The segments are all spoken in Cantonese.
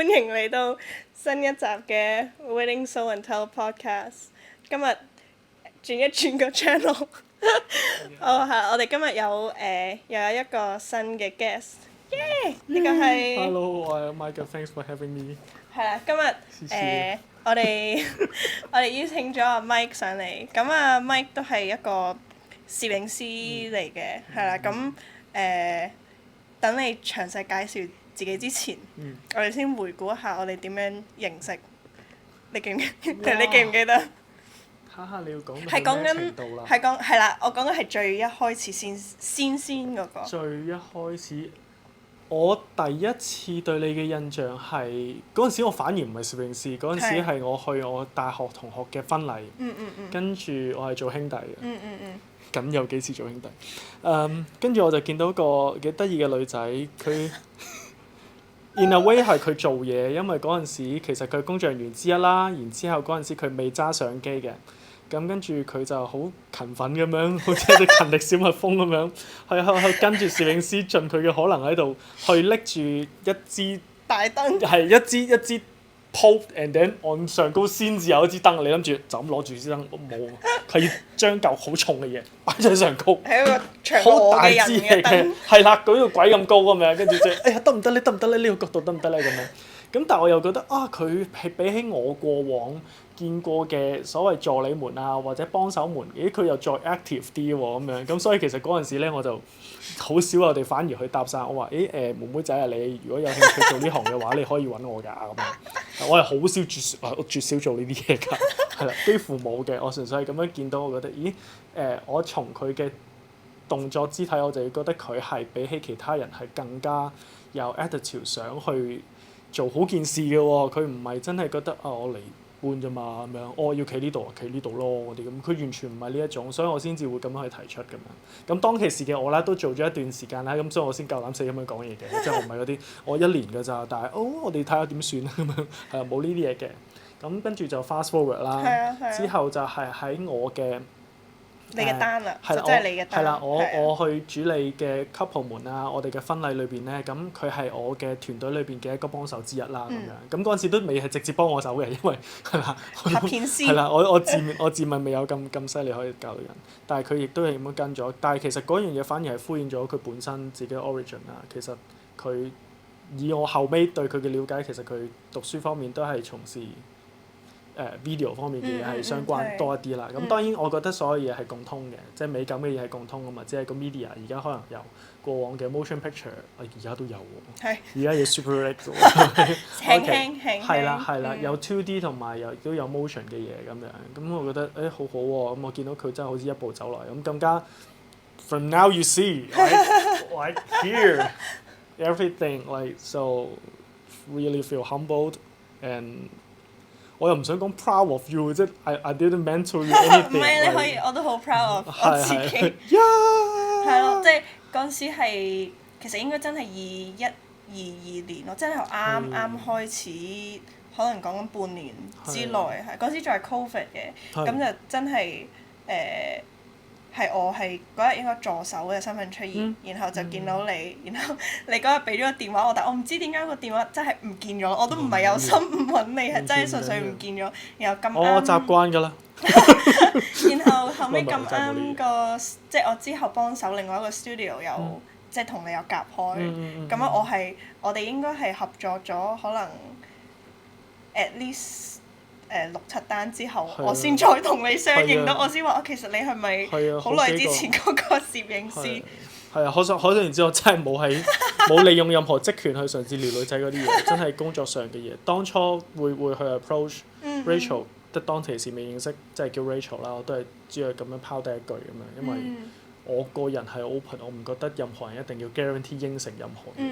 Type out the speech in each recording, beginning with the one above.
歡迎嚟到新一集嘅 Wedding Show and Tell Podcast。今日轉一轉個 channel，我哋今日又有一個新嘅 guest，耶！呢個係 Hello，我係 Michael，thanks for having me。係啦，今日我哋邀請咗阿 Mike 上嚟，咁啊 Mike 都係一個攝影師嚟嘅，係啦，咁等你詳細介紹自己之前，我哋先回顧一下我哋點樣認識。你記唔記得？哈哈，你要講係講緊係啦，我講緊係最一開始先嗰個。最一開始，我第一次對你嘅印象係嗰陣時，我反而唔係攝影師，嗰陣時係我去我大學同學嘅婚禮，跟住我係做兄弟嘅，僅有幾次做兄弟。跟住我就見到個幾得意嘅女仔，佢 in a way 係佢做嘢，因為嗰陣時其實佢係工作人員之一啦。然之後嗰陣時佢未揸相機嘅，咁跟住佢就好勤奮咁樣，好似一隻勤力小蜜蜂咁樣，去跟住攝影師盡佢嘅可能喺度去拎住一支大燈，係一支 pole and then 按上高先至有一支燈。你諗住就咁攞住支燈冇，佢要將嚿好重嘅嘢擺咗喺上高，係一個長好大嘅人嘅支嘅，係啦，舉到鬼咁高咁樣，跟住就哎呀得唔得咧？得唔得咧？呢個角度得唔得咧？咁樣。咁但係我又覺得啊，佢係比起我過往見過嘅所謂助理們啊或者幫手們，咦佢又再 active 啲喎咁樣。咁所以其實嗰陣時咧我就好少我哋反而去搭訕，我話妹妹仔啊，你如果有興趣做呢行嘅話，你可以揾我㗎咁樣。我係好少絕少做呢啲嘢㗎，係啦，幾乎冇嘅。我純粹係咁樣見到，我覺得我從佢嘅動作肢體，我就會覺得佢係比起其他人係更加有 attitude 想去做好件事嘅喎。佢唔係真係覺得我嚟搬啫嘛咁樣，我要企呢度企呢度咯嗰啲咁，佢完全唔係呢一種，所以我先至會咁樣去提出咁樣。咁當其時嘅我咧都做咗一段時間啦，咁所以我先夠膽死咁樣講嘢嘅，即係我唔係嗰啲我1年㗎咋，但係我哋睇下點算咁樣，係冇呢啲嘢嘅。咁跟住就 fast forward 啦，之後就係喺我嘅你嘅單啦，係啦，即係你嘅單。係啦，我去主理嘅 couple 們啊，我哋嘅婚禮裏邊咧，咁佢係我嘅團隊裏邊嘅一個幫手之一啦，咁樣。咁嗰陣時都未係直接幫我手嘅，因為係啦，拍片師係啦，我自問未有咁犀利可以教到人，但係佢亦都係咁樣跟咗。但係其實嗰樣嘢反而係敷衍咗佢本身自己嘅 origin 啊。其實佢以我後尾對佢嘅了解，其實佢讀書方面都係從事video 方面嘅嘢係相關多一啲啦。咁當然我覺得所有嘢係共通嘅，即係美感嘅嘢係共通㗎嘛。只係個 media 而家可能由過往嘅 motion picture，而家都有喎。而家有 Super 8嘅喎。輕係啦，有 2D 同埋又都有 motion 嘅嘢咁樣。咁我覺得好好喎。咁我見到佢真係好似一步走來咁，更加 from now you see like here everything like so really feel humbled and。我又唔想講 proud of you， 即係 I didn't mentor you anything。唔係你可以，我都好 proud of 我自己。係咯，即係嗰陣時係其實應該真係21、22年咯，真係啱開始，可能講緊半年之內係嗰陣時仲係 covid 嘅，咁就真係係我係嗰日應該助手嘅身份出現，然後就見到你，然後你嗰日俾咗個電話我，但我唔知點解個電話真係唔見咗，我都唔係有心唔揾你，係真係純粹唔見咗，然後咁啱。我習慣㗎啦。然後後尾咁啱個，即係我之後幫手另外一個 studio 有，即係同你有夾開，咁樣我哋應該係合作咗可能 at least。6-7單之後，我先再同你相認到，我先話其實你係咪好耐之前嗰個攝影師？係啊，可想而知我真係冇利用任何職權去嘗試撩女仔嗰啲嘢，真係工作上嘅嘢。當初會去 approach Rachel，得當其時未認識，即係叫 Rachel 啦，我都係只係咁樣拋低一句咁樣，因為我個人係 open，我唔覺得任何人一定要 guarantee 應承任何嘢。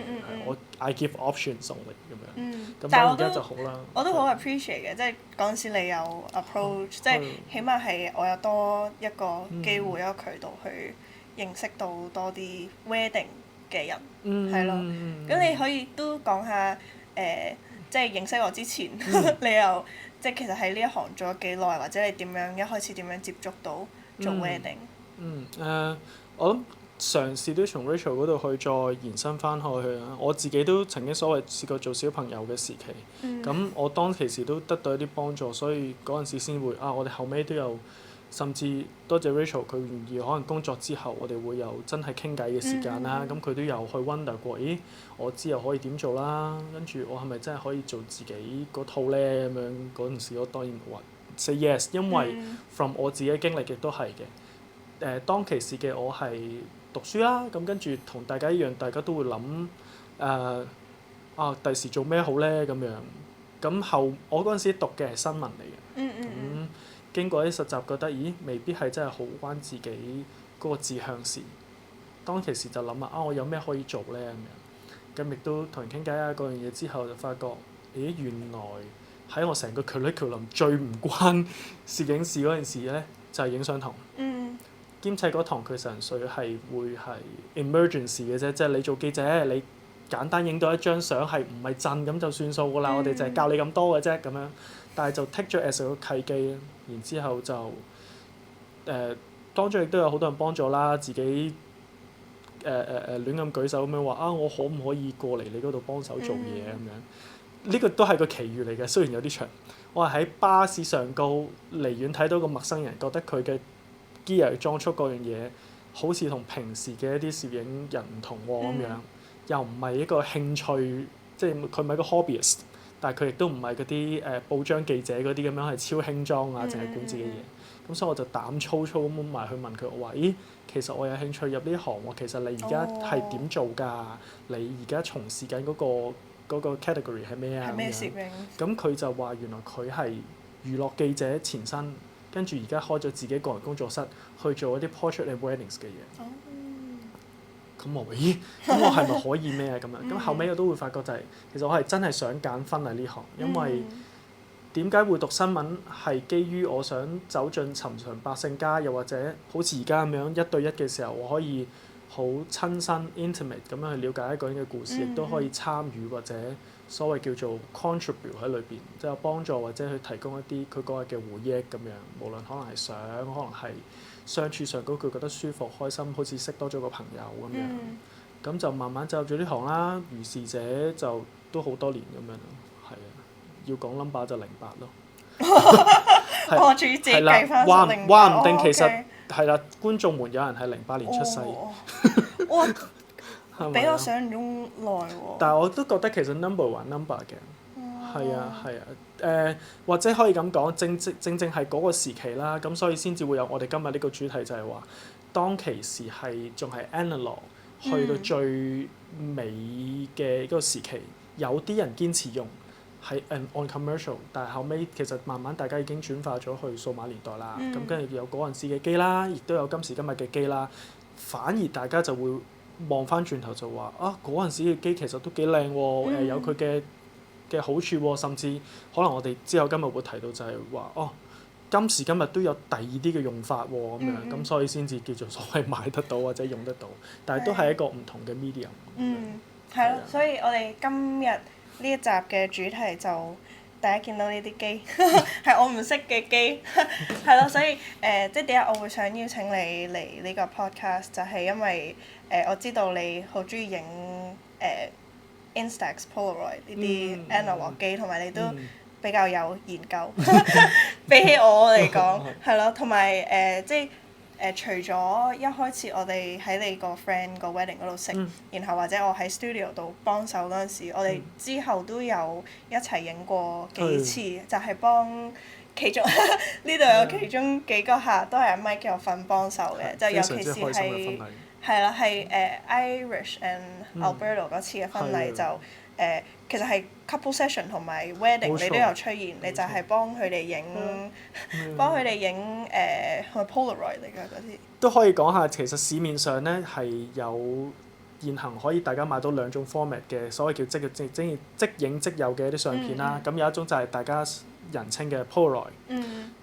我 I give options only 咁樣。咁但係而家就好啦。我都好 appreciate 嘅，即係嗰陣時你有 approach，即係起碼係我有多一個機會一個渠道去認識到多啲 wedding 嘅人，係咯。咁你可以都講下即係認識我之前，你又即係其實喺呢一行做咗幾耐，或者你點樣一開始點樣接觸到做 wedding？我諗嘗試都從 Rachel 嗰度去再延伸翻去啊！我自己都曾經所謂試過做小朋友嘅時期，咁、我當其時都得到一啲幫助，所以嗰陣時先會我哋後尾都有，甚至多謝 Rachel 佢願意可能工作之後，我哋會有真係傾偈嘅時間啦。咁佢都有去 wonder 過，咦？我之後可以點做啦？跟住我係咪真係可以做自己嗰套咧？咁樣嗰陣時，我當然話 say yes，因為 from 我自己嘅經歷亦都係嘅。當其時嘅我係讀書啦，咁跟住同大家一樣，大家都會諗第時做咩好咧咁樣。咁我嗰陣時讀嘅係新聞嚟嘅，經過啲實習覺得，咦，未必係真係好關自己嗰個志向事。當其時就諗我有咩可以做咧咁樣。咁亦都同人傾偈嗰樣嘢之後，就發覺，咦，原來喺我成個 curriculum 最唔關攝影事嗰件事咧，就係影相堂。兼且嗰堂佢純粹係會係 emergency 嘅啫，即係你做記者，你簡單影到一張相係唔係震咁就算數㗎啦，我哋就係教你咁多嘅啫咁樣。但係就 take 咗 as 個契機，然之後就當中亦都有好多人幫助啦，自己亂咁舉手咁樣話我可唔可以過嚟你嗰度幫手做嘢咁樣？呢個都係個奇遇嚟嘅，雖然有啲長。我係喺巴士上高離遠睇到個陌生人，覺得佢嘅gear裝束嗰樣嘢好似同平時嘅一啲攝影人唔同喎咁樣，又唔係一個興趣，即係佢唔係個 hobbyist， 但係佢亦都唔係嗰啲報章記者嗰啲咁樣係超輕裝淨係管自己嘢。咁所以我就膽粗粗咁埋去問佢，我話：咦，其實我有興趣入呢行喎，其實你而家係點做㗎？你而家從事緊嗰個 category 係咩啊？係咩攝影？咁佢就話原來佢係娛樂記者前身。跟住而家開咗自己個人工作室，去做一啲 portrait and weddings 嘅嘢。咁我話咦，咁我係咪可以咩啊？咁樣咁後尾我都會發覺就係，其實我係真係想揀婚禮呢行，因為點解會讀新聞係基於我想走進尋常百姓家，又或者好似而家咁樣一對一嘅時候，我可以好親身 intimate 咁樣去了解一個人嘅故事，亦都可以參與或者所謂叫做 contribute 喺裏邊，即係幫助或者去提供一啲佢嗰日嘅回憶咁樣。無論可能係相，可能係相處上嗰佢覺得舒服開心，好似識多咗個朋友咁樣。咁就慢慢走入咗呢行啦。如是者就都好多年咁樣咯，係啊。要講 number 就08咯。我仲要自己計翻話唔定其實係啦，觀眾們有人係08年出世。哇！比我想象中耐喎。但係我都覺得其實 number 還 number 嘅，係啊，或者可以咁講，正係嗰個時期啦，咁所以先至會有我哋今日呢個主題就係話，當其時係仲係 analog，去到最尾嘅嗰個時期，有啲人堅持用係 on commercial， 但係後尾其實慢慢大家已經轉化咗去數碼年代啦，咁跟住有嗰陣時嘅機啦，亦都有今時今日嘅機啦，反而大家就會望翻轉頭就話嗰陣時嘅機其實都幾靚喎，有佢嘅好處喎，甚至可能我哋之後今日會提到就係話今時今日都有第二啲嘅用法喎咁樣，咁所以先至叫做所謂買得到或者用得到，但係都係一個唔同嘅 medium。係咯，所以我哋今日呢一集嘅主題就大家見到呢啲機係我唔識嘅機，係咯，所以即係點解我會想邀請你嚟呢個 podcast， 就係因為我知道你好中意影Instax Polaroid 呢啲 analog 機，同埋你都比較有研究，比起我嚟講係咯，同埋即係除咗一開始我哋喺你個 friend 個 wedding 嗰度識，然後或者我喺 studio 度幫手嗰陣時，我哋之後都有一齊影過幾次，就係幫其中呢度有其中幾個客都係阿 Mike 有份幫手嘅，就尤其是係啦，係Irish and Alberto 嗰次嘅婚禮就其實係 couple session 同埋 wedding 你都有出現，你就係幫佢哋影係咪 Polaroid 嚟㗎嗰啲？都可以講下，其實市面上咧係有現行可以大家買到兩種 format 嘅所謂叫即影即有嘅一啲相片啦。咁有一種就係大家人稱嘅 Polaroid。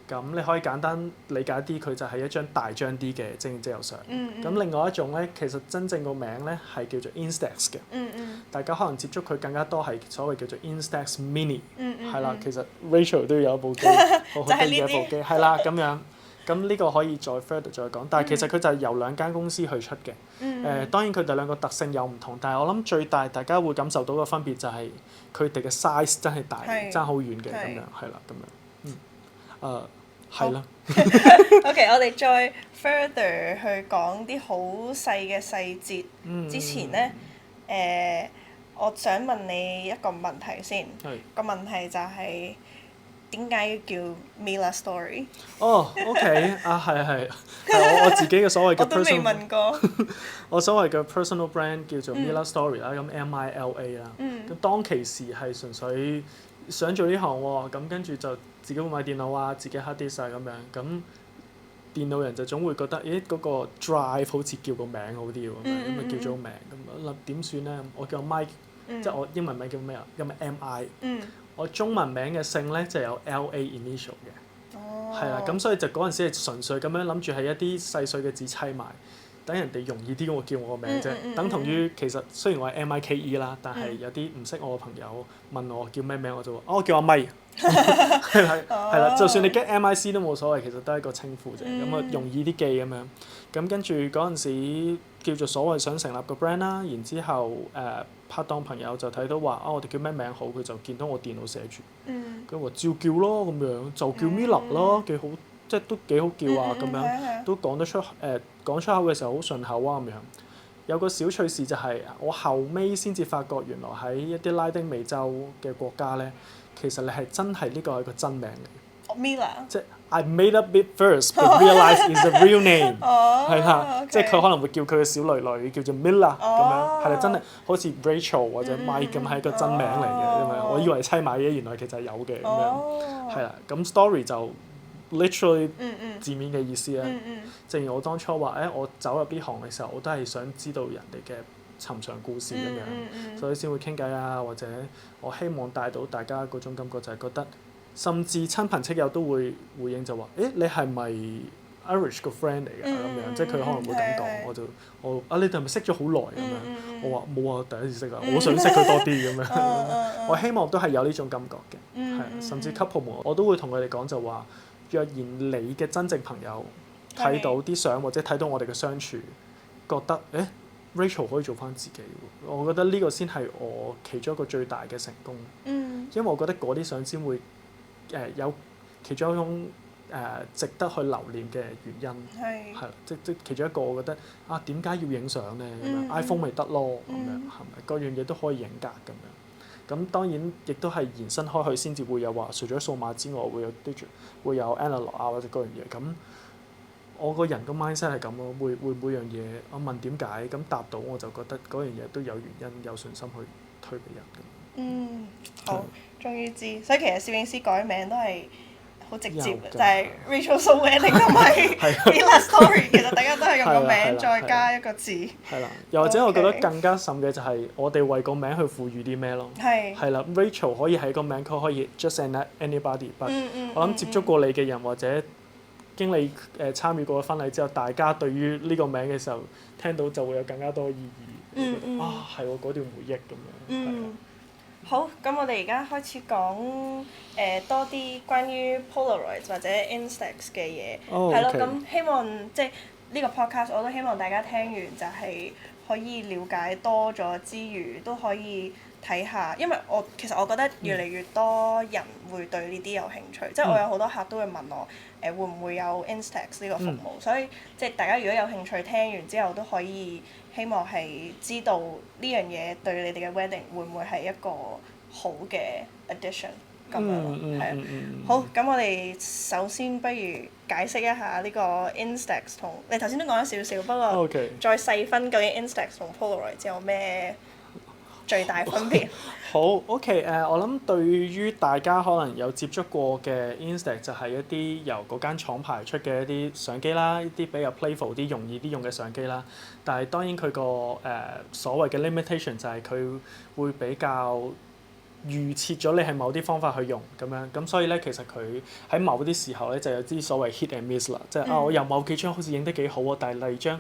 咁你可以簡單理解啲，佢就係一張大張啲嘅即影即有相。咁另外一種咧，其實真正個名咧係叫做 Instax 嘅。大家可能接觸佢更加多係所謂叫做 Instax Mini。係啦，其實 Rachel 都有一部機，好好得意嘅一部機，係啦咁樣。咁呢個可以再 further 再講，但係其實佢就係由兩間公司去出嘅。當然佢哋兩個特性有唔同，但係我諗最大大家會感受到嘅分別就係佢哋嘅 size 真係大爭好遠嘅咁樣，係啦咁樣。係啦。OK， 我哋再 further 去講啲好細嘅細節之前咧，我想問你一個問題先。個問題就係點解要叫 Mila Story？ OK 係我自己嘅所謂嘅 personal。我都未問過。我所謂嘅 personal brand 叫做 Mila Story 啦，咁 MILA 啦。咁當其時係純粹想做呢行喎，咁跟住就自己會買電腦啊，自己 hard disk 啊咁樣，咁電腦人就總會覺得，咦嗰個 drive 好似叫個名好啲喎，咁咪叫咗個名，咁諗點算咧？我叫 Mike，即係我英文名叫咩啊？因為 MI，我中文名嘅姓咧就有 LA initial 嘅，係啦，咁所以就嗰陣時係純粹咁樣諗住係一啲細碎嘅字砌埋。等人哋容易啲我叫我個名啫，等同於其實雖然我係 MIKE 啦，但係有啲唔識我嘅朋友問我叫咩名，我就話我叫阿咪，係啦，就算你 get MIC 都冇所謂，其實都係一個稱呼啫，咁啊容易啲記咁樣。咁跟住嗰陣時叫做所謂想成立個 brand 啦，然之後拍檔朋友就睇到話我哋叫咩名好，佢就見到我電腦寫住，佢話照叫咯咁樣，就叫 Mila 咯，幾好。即係都幾好叫啊咁樣，都講得出講出口嘅時候好順口啊咁樣。有個小趣事就係我後尾先至發覺，原來喺一啲拉丁美洲嘅國家咧，其實你係真係呢個係個真名嚟。Mila。即係 I made up it first, but realised it's a real name。係啦，即係佢可能會叫佢嘅小女女叫做 Mila 咁樣，係啦，真係好似 Rachel 或者 Mike 咁係一個真名嚟嘅，因為我以為砌埋嘢，原來其實係有嘅咁樣。係啦，咁 story 就。literally 字面嘅意思啦，正如我當初話我走入呢行嘅時候，我都係想知道人哋嘅尋常故事咁樣，所以先會傾偈啊，或者我希望帶到大家嗰種感覺就係覺得，甚至親朋戚友都會回應就話：你係咪 Irish 個 friend 嚟㗎咁樣？即係佢可能會咁講，你哋係咪識咗好耐咁樣？我話冇啊，第一次識啊，我想識佢多啲咁樣。我希望都係有呢種感覺嘅，係甚至 couple 們我都會同佢哋講就話。若然你嘅真正朋友睇到啲相或者睇到我哋嘅相處，覺得Rachel 可以做翻自己喎，我覺得呢個先係我其中一個最大嘅成功。因為我覺得嗰啲相先會有其中一種值得去留念嘅原因。係即其中一個我覺得點解要影相咧？咁樣 iPhone 咪得咯，咁樣係咪？各樣嘢都可以影格咁樣。咁當然亦都係延伸開去先至會有話，除咗數碼之外，會有 digital，會有 analog 啊或者嗰樣嘢。咁我個人個 mindset 係咁咯，會每樣嘢我問點解，咁答到我就覺得嗰樣嘢都有原因，有信心去推俾人咁。好，終於知，所以其實攝影師改名都係好直接嘅，就係 Rachel So Wedding 同埋 Mila Story， 其實大家都係用個名再加一個字。係啦，又或者我覺得更加甚嘅就係我哋為個名去賦予啲咩咯。係啦 ，Rachel 可以係個名，佢可以 just anybody，but 我諗接觸過你嘅人或者經歷參與過婚禮之後，大家對於呢個名嘅時候聽到就會有更加多意義。係喎，嗰段回憶咁樣。好，咁我哋而家開始講多啲關於 Polaroid 或者 Instax 嘅嘢，係咯，咁希望即係呢個 podcast 我都希望大家聽完就係可以了解多咗之餘，都可以睇下，因為其實我覺得越嚟越多人會對呢啲有興趣，即係我有好多客都會問我會唔會有 Instax 呢個服務，所以即係大家如果有興趣聽完之後都可以希望係知道呢樣嘢對你哋嘅 wedding 會唔會係一個好嘅 addition 咁樣咯，係啊。好，咁我哋首先不如解釋一下呢個 Instax 同你頭先都講咗少少，不過再細分究竟 Instax 同 Polaroid 有咩最大分別？好 OK 我諗對於大家可能有接觸過嘅 Instax 就係一啲由嗰間廠牌出嘅一啲相機啦，一啲比較 playful 啲、容易啲用嘅相機啦。但係當然佢個所謂嘅 limitation 就係佢會比較預設咗你係某啲方法去用咁樣，咁所以咧其實佢喺某啲時候咧就有啲所謂 hit and miss 啦，即係我有某幾張好似影得幾好喎，但係例如張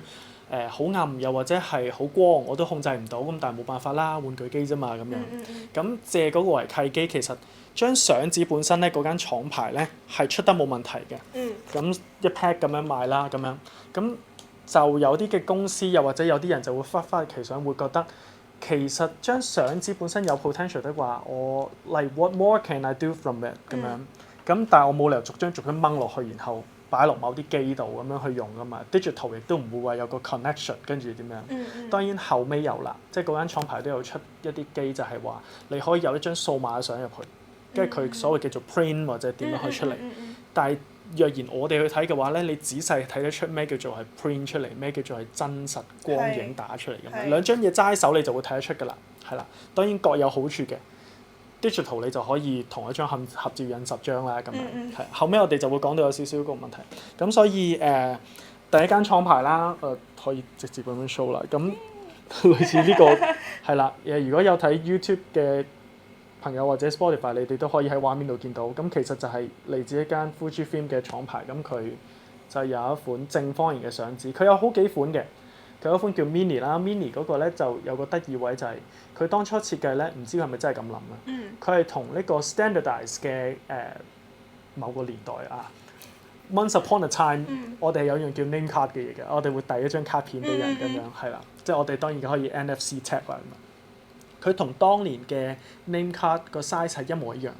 好暗，又或者係好光，我都控制唔到，咁但係冇辦法啦，玩具機啫嘛咁樣。咁借嗰個為契機，其實張相紙本身咧，嗰間廠牌咧係出得冇問題嘅。咁一 pack 咁樣賣啦，咁樣咁就有啲嘅公司，又或者有啲人就會忽發奇想，會覺得其實張相紙本身有 potential 的話，我 like what more can I do from it 咁樣。咁但係我冇理由逐張掹落去，然後擺落某啲機度咁樣去用噶嘛。digital 亦都唔會話有個 connection 跟住點樣。當然後尾有啦，即係嗰間廠牌都有出一啲機，就係話你可以有一張數碼嘅相入去，跟住佢所謂叫做 print 或者點樣去出嚟。但係若然我哋去睇嘅話咧，你仔細睇得出咩叫做係 print 出嚟，咩叫做係真實光影打出嚟嘅嘛。兩張嘢齋手你就會睇得出㗎啦，係啦。當然各有好處嘅。digital 你就可以同一張合照印10張啦，咁樣係。後尾我哋就會講到有少少個問題，咁所以第一間廠牌啦，可以直接咁樣 show 啦。咁類似呢個係啦，如果有睇 YouTube 嘅朋友或者 Spotify， 你哋都可以喺畫面度見到。咁其實就係嚟自一間 Fujifilm 嘅廠牌，咁佢就有一款正方形嘅相紙，佢有好幾款嘅。佢有一款叫 Mini 啦 ，Mini 嗰個咧就有個得意位就係佢當初設計咧，唔知佢係咪真係咁諗啊？佢係同呢個 standardize 嘅某個年代啊 ，Once upon a time，我哋有樣叫 name card 嘅嘢嘅，我哋會遞一張卡片俾人咁樣，係啦，即係我哋當然可以 NFC tag 啦。佢同當年嘅 name card 個 size 係一模一樣，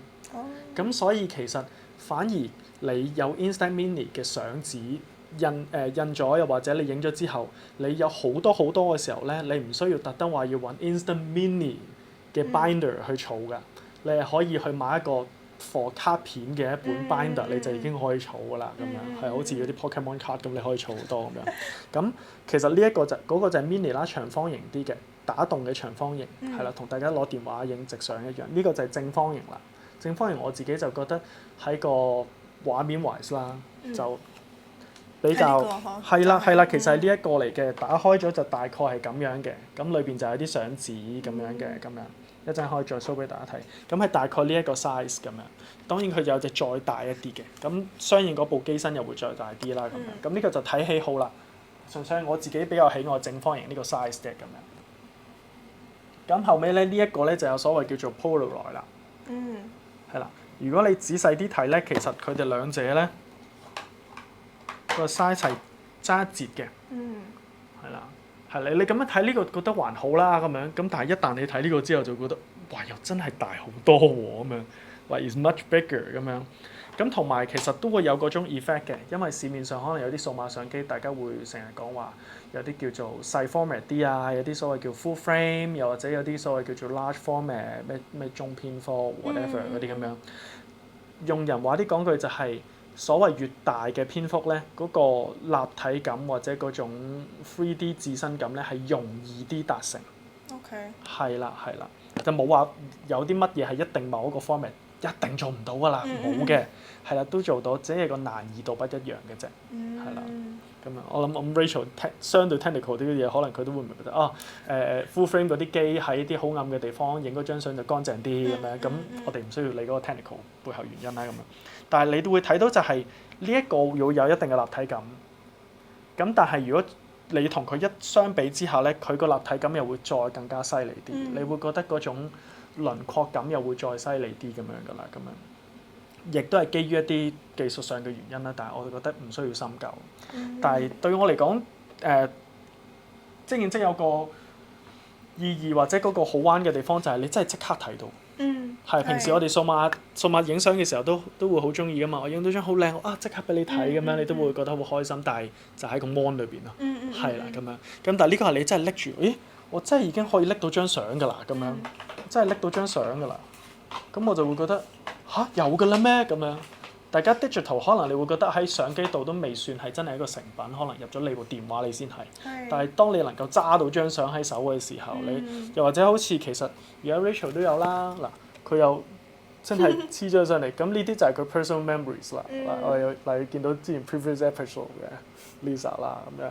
咁所以其實反而你有 Instax Mini 嘅相紙。印咗，又或者你影咗之後，你有好多嘅時候咧，你唔需要特登話要揾 Instax Mini 嘅 binder 去儲㗎，你係可以去買一個 for 卡片嘅一本 binder，你就已經可以儲㗎啦，咁樣係好似嗰啲 Pokemon card 咁，你可以儲好多咁樣。咁其實呢一個就嗰個就係 mini 啦，長方形啲嘅，打洞嘅長方形，係啦，同大家攞電話影直相一樣。呢個就係正方形啦。正方形我自己就覺得喺個畫面 wise 啦，就比較係啦，其實係呢一個嚟嘅，打開咗就大概係咁樣嘅，咁裏邊就有啲相紙咁樣嘅，咁樣一陣可以再 show 俾大家睇。咁係大概呢一個 size 咁樣，當然佢有隻再大一啲嘅，咁相應嗰部機身又會再大啲啦，咁樣。咁呢個就睇喜好啦，純粹我自己比較喜愛正方形呢個 size 嘅咁樣。咁後尾咧呢一個咧就有所謂叫做 Polaroid 啦，係啦。如果你仔細啲睇咧，其實佢哋兩者咧。個 size 係爭一截嘅，係啦，係你咁樣睇呢個覺得還好啦咁樣，咁但係一旦你睇呢個之後就覺得，哇又真係大好多喎咁樣，like is much bigger 咁樣，咁同埋其實都會有嗰種 effect 嘅，因為市面上可能有啲數碼相機，大家會成日講話有啲叫做細 format 啲啊，有啲所謂叫 full frame， 又或者有啲所謂叫做 large format 咩中偏科 whatever 嗰啲咁樣，用人話啲講句就係。所謂越大嘅篇幅咧，嗰個立體感或者嗰種 3D 置身感咧係容易啲達成。OK。係啦，就冇話有啲乜嘢係一定某一個 format 一定做唔到㗎啦，冇嘅，係啦都做到，只係個難易度不一樣嘅啫，係啦。咁樣我諗Rachel 相對 technical 啲嘅嘢，可能佢都會唔覺得full frame 嗰啲機喺啲好暗嘅地方影嗰張相就乾淨啲咁樣，咁我哋唔需要理嗰個 technical 背後原因啦咁樣。但係你都會睇到就係呢一個會有一定嘅立體感，咁但係如果你同佢一相比之下咧，佢個立體感又會再更加犀利啲，你會覺得嗰種輪廓感又會再犀利啲咁樣㗎啦，咁樣，亦都係基於一啲技術上嘅原因啦。但係我覺得唔需要深究。但係對我嚟講，即認即有個意義或者嗰個好玩嘅地方就係你真係即刻睇到。係平時我哋數碼影相嘅時候都會好中意㗎嘛，我影到張好靚啊，即刻俾你睇咁樣，你都會覺得好開心。但係就喺個 mon 裏邊咯，係啦咁樣。咁但係呢個係你真係拎住，咦？我真係已經可以拎到張相㗎啦，咁樣真係拎到張相㗎啦。咁我就會覺得吓，有㗎啦咩咁樣？大家 digital 可能你會覺得喺相機度都未算係真係一個成品，可能入咗你部電話你先係。但係當你能夠揸到張相喺手嘅時候，你又或者好似其實而家 Rachel 都有啦嗱。佢又真係黐咗上嚟，咁呢啲就係佢 personal memories 啦。我有例如見到之前 previous episode 嘅 Lisa 啦，咁樣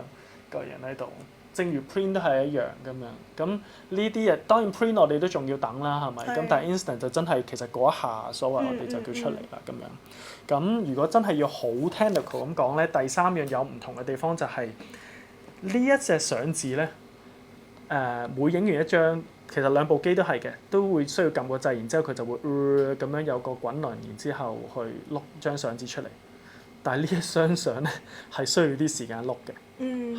個人喺度，正如 print 都係一樣咁樣。咁呢啲嘢當然 print 我哋都仲要等啦，係咪？咁但係 instant 就真係其實嗰一下所謂我哋就叫出嚟啦咁樣。咁如果真係要好 technical 咁講咧，第三樣有唔同嘅地方就係呢一隻相紙咧，每影完一張，其實兩部機都係嘅，都會需要撳個掣，然之後佢就會咁樣有個滾輪，然之後去碌張相紙出嚟。但係呢一張相咧係需要啲時間碌嘅，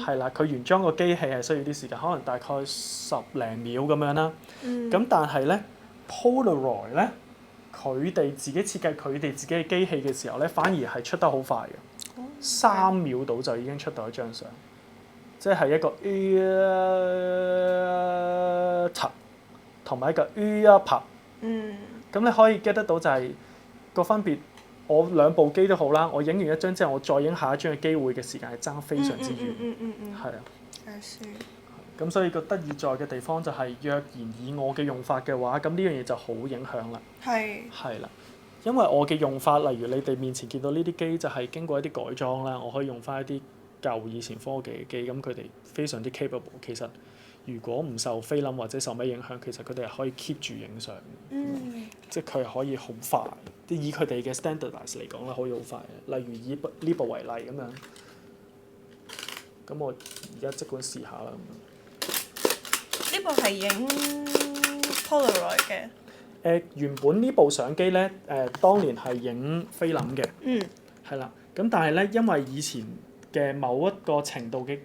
係啦，佢原裝個機器係需要啲時間，可能大概10零秒咁樣啦。咁但係咧 Polaroid 咧，佢哋自己設計佢哋自己嘅機器嘅時候咧，反而係出得好快嘅，3秒到就已經出到一張相，即係一個同埋一個拍。咁你可以 get 得到就係個分別。我兩部機都好啦，我影完一張之後，我再影下一張嘅機會嘅時間係爭非常之遠，係啊。咁所以個得意在嘅地方就係，若然以我嘅用法嘅話，咁呢樣嘢就好影響啦。係啦，因為我嘅用法，例如你哋面前見到呢啲機，就係經過一啲改裝啦，我可以用翻一啲舊以前科技嘅機，咁佢哋非常之 capable。其實如果唔受菲林或者受咩影響，其實佢哋係可以 keep 住影相，即係佢係可以好快。以佢哋嘅 standardize 嚟講咧，可以好快嘅。例如以呢部為例咁樣，咁我而家即管試下啦。呢部係影 Polaroid 嘅。原本呢部相機咧，當年係影菲林嘅，係啦。咁但係咧，因為以前嘅某一個程度嘅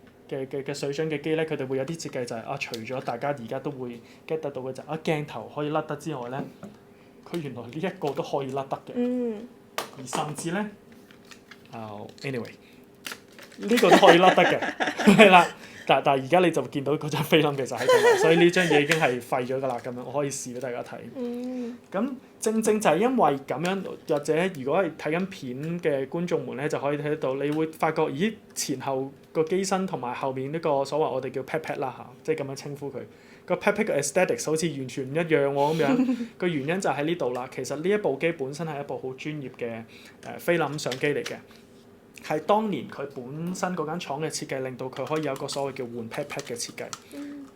水準嘅機咧，佢哋會有啲設計就係、除咗大家而家都會 get 得到嘅就係鏡頭可以甩得之外咧。佢原來呢一個都可以甩得嘅，而甚至咧，anyway， 呢個都可以甩得嘅，係啦。但係而家你就見到嗰張菲林其實喺度啦，所以呢張嘢已經係廢咗㗎啦。咁樣我可以試俾大家睇。咁正正就係因為咁樣，或者如果係睇緊片嘅觀眾們咧，就可以睇得到，你會發覺，咦，前後個機身同埋後面呢個所謂我哋叫 pat 啦嚇，即係咁樣稱呼佢。個 pat 嘅 aesthetics 好似完全唔一樣喎咁樣，個原因就喺呢度啦。其實呢一部機本身係一部好專業嘅菲林相機嚟嘅，係當年佢本身嗰間廠嘅設計令到佢可以有一個所謂叫換 pat 嘅設計。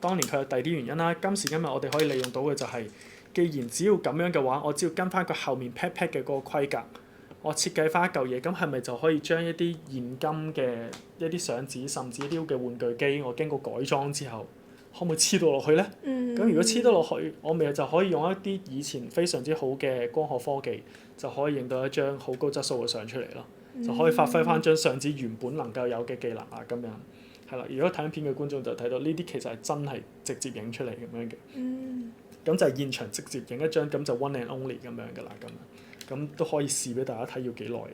當年佢有第二啲原因啦。今時今日我哋可以利用到嘅就係，既然只要咁樣嘅話，我只要跟翻佢後面 pat 嘅嗰個規格，我設計翻一嚿嘢，咁係咪就可以將一啲現今嘅一啲相紙，甚至一啲嘅玩具機，我經過改裝之後，可唔可以黐到落去咧？咁如果黐到落去，我咪就可以用一啲以前非常之好嘅光學科技，就可以影到一張好高質素嘅相出嚟咯。就可以發揮翻張相紙原本能夠有嘅技能啊，咁樣係啦。如果睇片嘅觀眾就睇到呢啲其實係真係直接影出嚟咁樣嘅。咁就係現場直接影一張，咁就 one and only 咁樣㗎啦。咁都可以試俾大家睇，要幾耐嘅。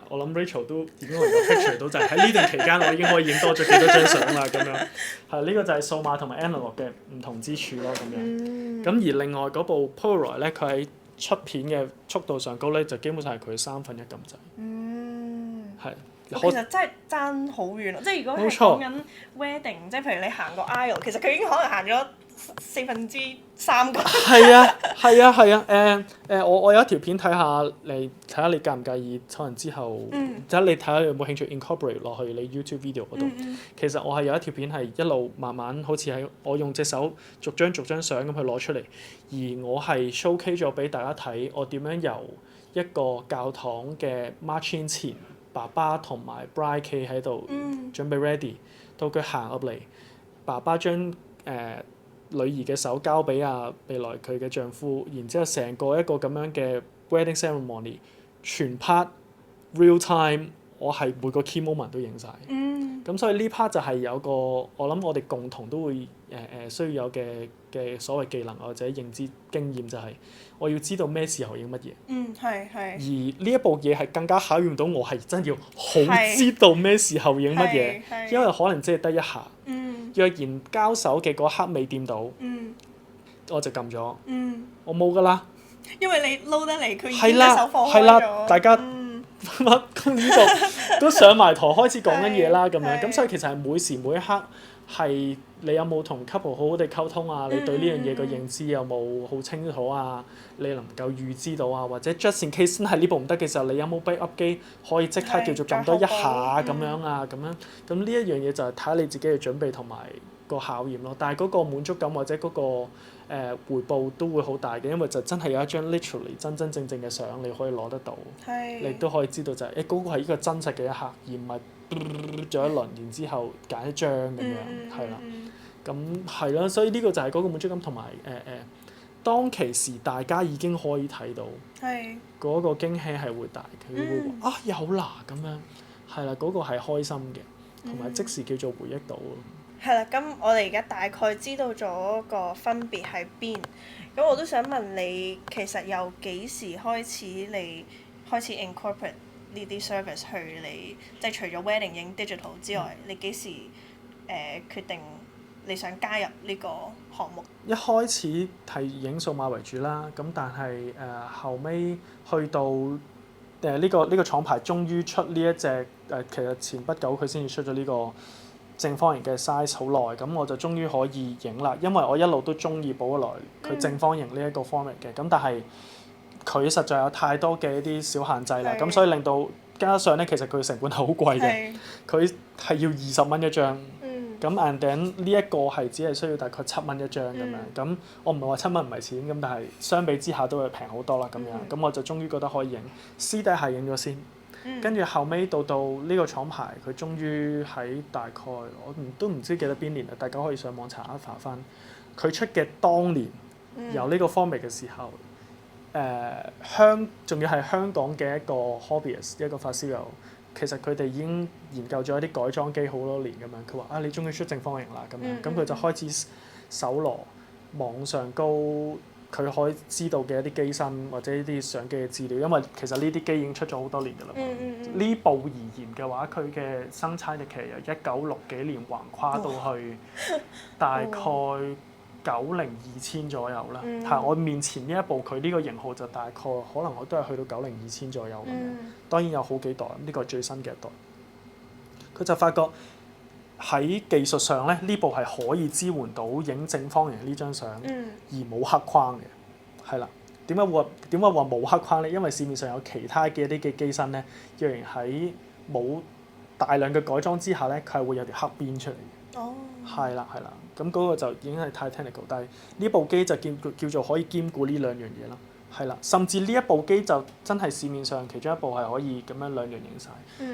我諗 Rachel 都已經能夠 picture 到，就係喺呢段期間，我已經可以影多咗幾多張相啦咁樣。係呢個就係數碼同埋 analog 嘅唔同之處咯咁樣。咁而另外嗰部 Polaroid 咧，佢喺出片嘅速度上高咧，就基本上係佢3分1咁滯。係。其實真係爭好遠咯，即係如果係講緊 wedding，即係譬如你行個 aisle，其實佢已經可能行咗3/4個。係啊，我有一條片睇下，你睇下你介唔介意？可能之後睇下你睇下你有冇興趣 incorporate 落去你 YouTube video 嗰度。其實我係有一條片係一路慢慢好似係我用隻手逐張相咁去攞出嚟，而我係 showcase 咗俾大家睇，我點樣由一個教堂嘅 march in 前。爸爸同埋 bride 企喺度準備 ready， 到佢行入嚟，爸爸將女兒嘅手交俾未來佢嘅丈夫，然之後成個一個咁樣嘅 wedding ceremony， 全 part real time， 我係每個 key moment 都影晒。咁所以呢 part 就係有個我諗我哋共同都會需要有嘅所謂技能或者認知經驗，就係我要知道咩時候影乜嘢。而呢一部嘢係更加考驗到我係真要好知道咩時候影乜嘢，因為可能只係得一下。若然交手嘅嗰刻未掂到，我就撳咗。我冇㗎啦。因為你撈得嚟，佢已經一手放開咗。大家咁呢度都上埋台開始講緊嘢啦，咁樣咁所以其實係每時每一刻係你有冇同 couple 好好地溝通啊？你對呢樣嘢嘅認知有冇好清楚啊？你能夠預知到啊？或者 just in case 真係呢部唔得嘅時候，你有冇 backup 機可以即刻叫做撳多一下咁樣啊？咁呢一樣嘢就係睇下你自己嘅準備同埋個考驗咯。但係嗰個滿足感或者嗰個回報都會好大嘅，因為就真係有一張 literally 真真正正嘅相你可以攞得到，你都可以知道就係嗰個係一個真實嘅一刻，而唔係做一輪然之後揀一張咁樣，係啦。咁係咯，所以呢個就係嗰個滿足感同埋當其時大家已經可以睇到嗰個驚喜係會大，佢會話啊有啦咁樣，係啦，嗰個係開心嘅，同埋即時叫做回憶到。係啦，咁我哋而家大概知道咗個分別喺邊，咁我都想問你，其實由幾時開始你開始 incorporate 呢啲 service 去你，即係除咗 wedding 影 digital 之外，你幾時決定你想加入呢個項目？一開始係影數碼為主啦，咁但係後尾去到呢個廠牌終於出呢一隻其實前不久佢先至出咗呢個正方形嘅 size 好耐，咁我就終於可以影啦。因為我一路都中意寶麗來佢正方形呢一個 format 嘅，咁但係佢實在有太多嘅一啲小限制啦，咁所以令到加上咧其實佢成本係好貴嘅，佢係要20蚊一張。咁 and then 呢一個係只係需要大概7蚊一張咁樣，咁我唔係話7蚊唔係錢，咁但係相比之下都係平好多啦咁樣，咁我就終於覺得可以影，私底下影咗先，跟住後尾到呢個廠牌佢終於喺大概我都唔知記得邊年啦，大家可以上網查一查翻，佢出嘅當年有呢個 format 嘅時候，仲要係香港嘅一個 hobbyist 一個發燒友。其實佢哋已經研究咗一啲改裝機好多年咁樣，佢話啊你終於出正方形啦咁樣，咁佢就開始搜羅網上高佢可以知道嘅一啲機身或者呢啲相機嘅資料，因為其實呢啲機已經出咗好多年㗎啦嘛。呢部而言嘅話，佢嘅生產日期由1960幾年橫跨到去大概902000左右啦。係我面前呢一部佢呢個型號就大概可能我都係去到902000左右咁樣。當然有好幾代，呢個係最新嘅一代。佢就發覺喺技術上咧，呢部係可以支援到影正方形呢張相，而冇黑框嘅，係啦。點解話冇黑框咧？因為市面上有其他嘅一啲嘅機身咧，若然喺冇大量嘅改裝之下咧，佢係會有條黑邊出嚟嘅。哦。係啦，咁嗰個就已經係太 technical， 但係呢部機就叫做可以兼顧呢兩樣嘢啦。係啦，甚至呢一部機就真係市面上其中一部係可以咁樣兩樣影晒。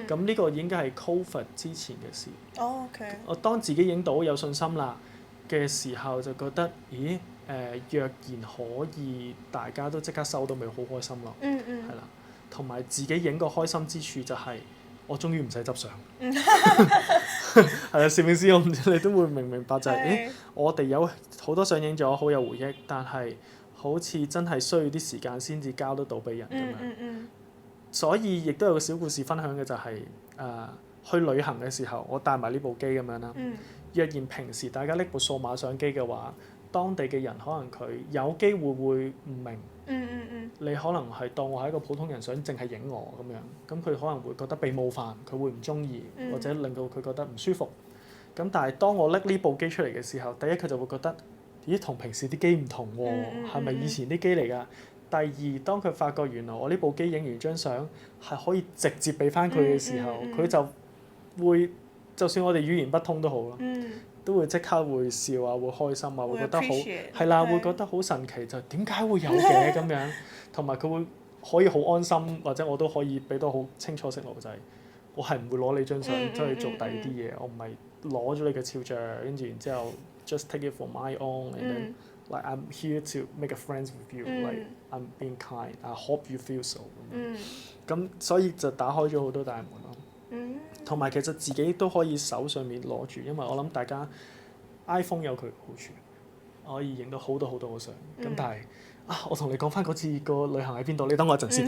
咁呢個應該係 COVID 之前嘅事。OK。我當自己影到有信心啦嘅時候，就覺得咦若然可以，大家都即刻收到咪好開心咯。係啦，同埋自己影個開心之處就係我終於唔使執相。係啊，攝影師我唔知你都會明白就係我哋有好多相影咗，好有回憶，但係好似真係需要啲時間先至交得到俾人咁樣。所以亦都有個小故事分享嘅就係去旅行嘅時候，我帶埋呢部機咁樣啦。若然平時大家拎部數碼相機嘅話，當地嘅人可能佢有機會會唔明。你可能係當我係一個普通人想淨係影我咁樣，咁佢可能會覺得被冒犯，佢會唔中意，或者令到佢覺得唔舒服。咁但係當我拎呢部機出嚟嘅時候，第一佢就會覺得咦同平時啲機唔同喎，係咪以前啲機嚟㗎？第二當佢發覺原來我呢部機影完張相係可以直接俾翻佢嘅時候，佢就會就算我哋語言不通都好咯，都會即刻會笑啊，會開心啊，會覺得好係啦，會覺得好神奇，就點解會有嘅咁樣，同埋佢會可以好安心，或者我都可以俾到好清楚信號，就係我係唔會攞你張相出去做第二啲嘢，我唔係攞咗你嘅肖像，跟住然之後 just take it for my own and then like I'm here to make a friends with you, like I'm being kind, I hope you feel so。咁所以就打開咗好多大門咯。同埋其實自己都可以手上面攞住，因為我諗大家 iPhone 有佢好處，可以影到好多好多嘅相。咁但係我同你講翻嗰次個旅行喺邊度？你等我一陣先。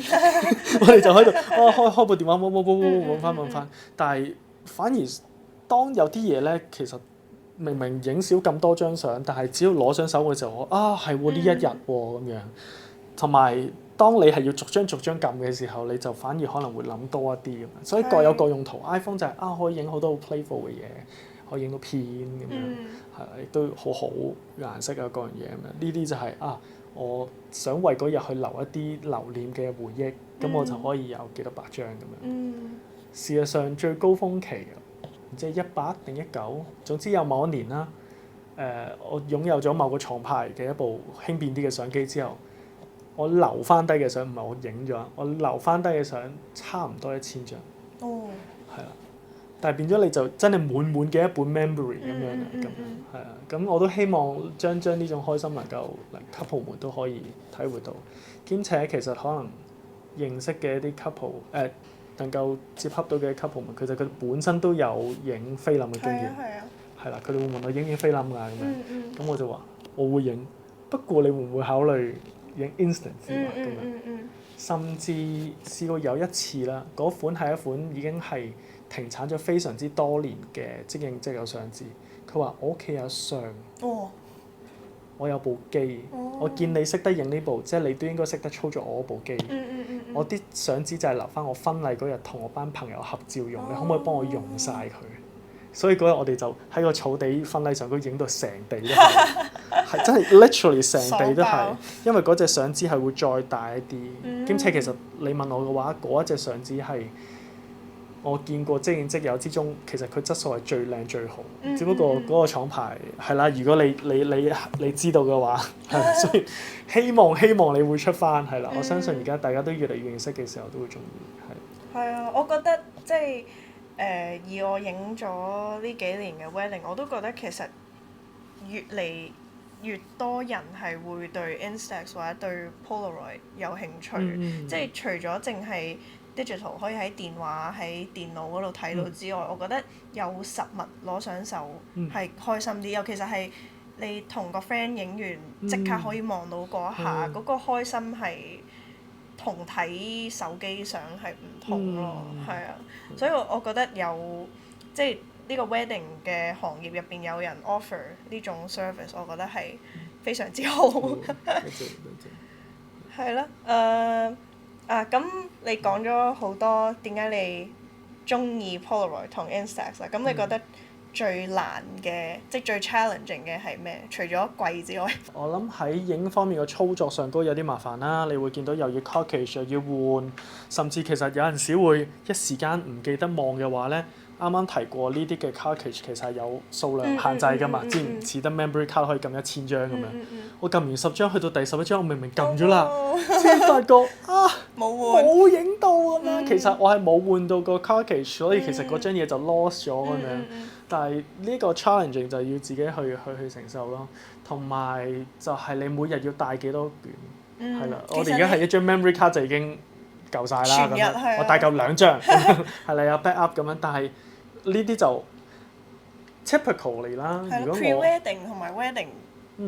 我哋就喺度開部電話揾翻。但係反而當有啲嘢咧，其實明明影少咁多張相，但係只要攞上手嘅時候，係喎呢一日喎咁樣。同埋當你係要逐張撳嘅時候，你就反而可能會諗多一啲咁樣。所以各有各用途。iPhone 就係可以影好多好 playful 嘅嘢，可以影到片咁樣，係亦都好顏色啊各樣嘢咁樣。呢啲就係我想為嗰日去留一啲留念嘅回憶，咁我就可以有幾多百張咁樣。事實上最高峰期唔知係100定19，總之有某一年啦，我擁有咗某個廠牌嘅一部輕便啲嘅相機之後，我留翻低嘅相唔係我影咗，我留翻低嘅相差唔多1000張。哦。係啦，但係變咗你就真係滿滿嘅一本 memory 咁樣嘅，咁係啊，咁我都希望將呢種開心能夠couple 們都可以體會到，兼且其實可能認識嘅一啲 couple 能夠接洽到嘅 couple 們，其實佢本身都有影菲林嘅經驗，係啦，佢哋會問我影菲林㗎咁樣，咁我就話我會影，不過你會唔會考慮影 instant 咁樣？甚至試過有一次啦，嗰款係一款已經係停產咗非常之多年嘅即影即有相機。佢話：我屋企有相，我有部機，我見你識得影呢部，即係你都應該識得操作我部機。我啲相紙就係留翻我婚禮嗰日同我班朋友合照用，你可唔可以幫我用晒佢？所以嗰日我哋就喺個草地婚禮上都影到成地都係，係真係 literally 成地都係，因為嗰隻相紙係會再大一啲，兼且其實你問我嘅話，嗰一隻相紙係我見過即影即有之中，其實佢質素係最靚最好，只不過嗰個廠牌係啦，如果你知道嘅話，所以希望你會出翻係啦，我相信而家大家都越嚟越認識嘅時候都會中意係。係啊，我覺得即係。以我影咗呢幾年嘅 wedding，我都覺得其實越嚟越多人係會對 Instax 或者對 Polaroid 有興趣，即係除咗淨係 digital 可以喺電話喺電腦嗰度睇到之外，我覺得有實物攞上手係開心啲，尤其是係你同個 friend 影完即刻可以望到嗰一下，嗰個開心係同睇手機相係唔同咯，係啊，所以我覺得有即係呢個 wedding 嘅行業入邊有人 offer 呢種 service， 我覺得係非常之好。係咯，咁你講咗好多點解你中意 Polaroid 同 Instax 啦，咁你覺得最難嘅即係最 challenging 嘅係咩？除咗貴之外，我諗喺影方面嘅操作上都有啲麻煩啦。你會見到又要 cartridge 又要換，甚至其實有陣時會一時間唔記得望嘅話咧，啱啱提過呢啲嘅 cartridge 其實係有數量限制㗎嘛，之唔似得 memory card 可以撳1000張咁樣。我撳完10張去到第11張，我明明撳咗啦，先發覺冇影到咁樣。其實我係冇換到個 cartridge，所以其實嗰張嘢就 lost 咗咁樣。但係呢個 challenging 就要自己去承受咯，同埋就係你每日要帶幾多卷，係啦。我哋而家係一張 memory card 就已經夠晒啦，咁樣我帶夠2張，係啦有 backup 咁樣。但係呢啲就 typical 嚟啦。如果pre-wedding 同埋 wedding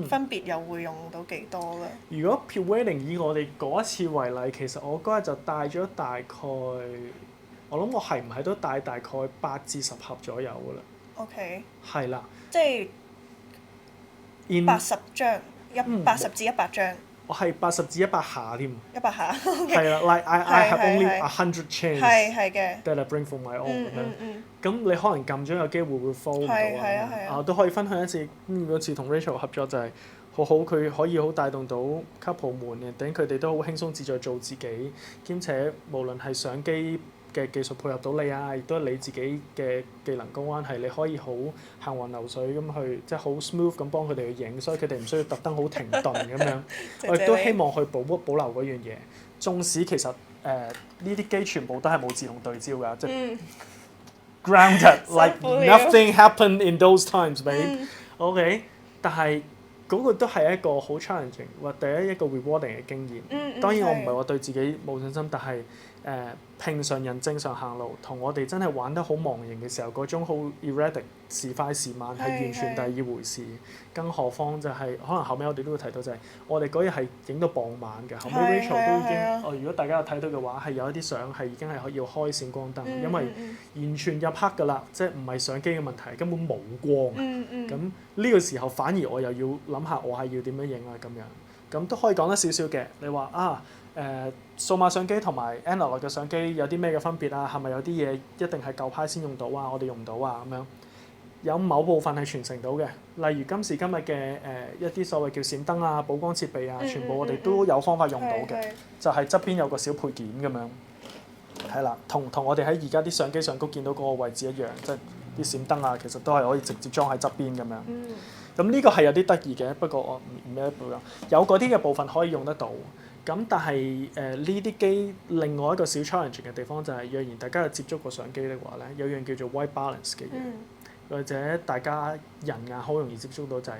分別又會用到幾多咧？如果 pre-wedding 以我哋嗰一次為例，其實我嗰日就帶咗大概，我諗我係唔係都帶大概8至10盒左右㗎啦。OK。係啦。即係80張，80至100張。我係80至100下添。100下。係啦 ，like I have only 100 chains。係嘅。That I bring from my own 咁樣。咁你可能撳咗有機會會 fold 唔到啊。我都可以分享一次，嗰次同 Rachel 合作就係好好，佢可以好帶動到 couple 們嘅，等佢哋都好輕鬆自在做自己，兼且無論係相機嘅技術配合到你啊，亦都係你自己嘅技能公關係，你可以好行雲流水咁去，即係好 smooth 咁幫佢哋去影，所以佢哋唔需要特登好停頓咁樣。我亦都希望去保留嗰樣嘢。縱使其實呢啲機全部都係冇自動對焦㗎，即係 grounded like nothing happened in those times，mate。OK， 但係嗰個都係一個好 challenging 或第一個 rewarding 嘅經驗。當然我唔係話對自己冇信心，但係平常人正常行路，同我哋真係玩得好忘形嘅時候，嗰種好 erratic 時快時慢係完全第二回事。更何況就係可能後尾我哋都會提到就係我哋嗰日係影到傍晚嘅，後尾 Rachel 都已經如果大家有睇到嘅話，係有一啲相係已經係要開閃光燈，因為完全入黑㗎啦，即係唔係相機嘅問題，根本冇光。咁呢個時候反而我又要諗下我係要點樣影啊咁樣，咁都可以講得少少嘅。你話數碼相機同埋 analog 嘅相機有啲咩嘅分別啊？係咪有啲嘢一定係舊派先用到啊？我哋用唔到啊咁樣。有某部分係傳承到嘅，例如今時今日嘅一啲所謂叫閃燈啊、補光設備啊，全部我哋都有方法用到嘅，就係側邊有個小配件咁樣，係啦，同我哋喺而家啲相機上高見到嗰個位置一樣，即係啲閃燈啊，其實都係可以直接裝喺側邊咁樣。咁呢個係有啲得意嘅，不過我唔咩部有嗰啲嘅部分可以用得到。咁但係呢啲機另外一個小 challenge 嘅地方就係、若然大家有接觸過相機嘅話咧，有樣叫做 white balance 嘅嘢，或者大家人眼好容易接觸到就係、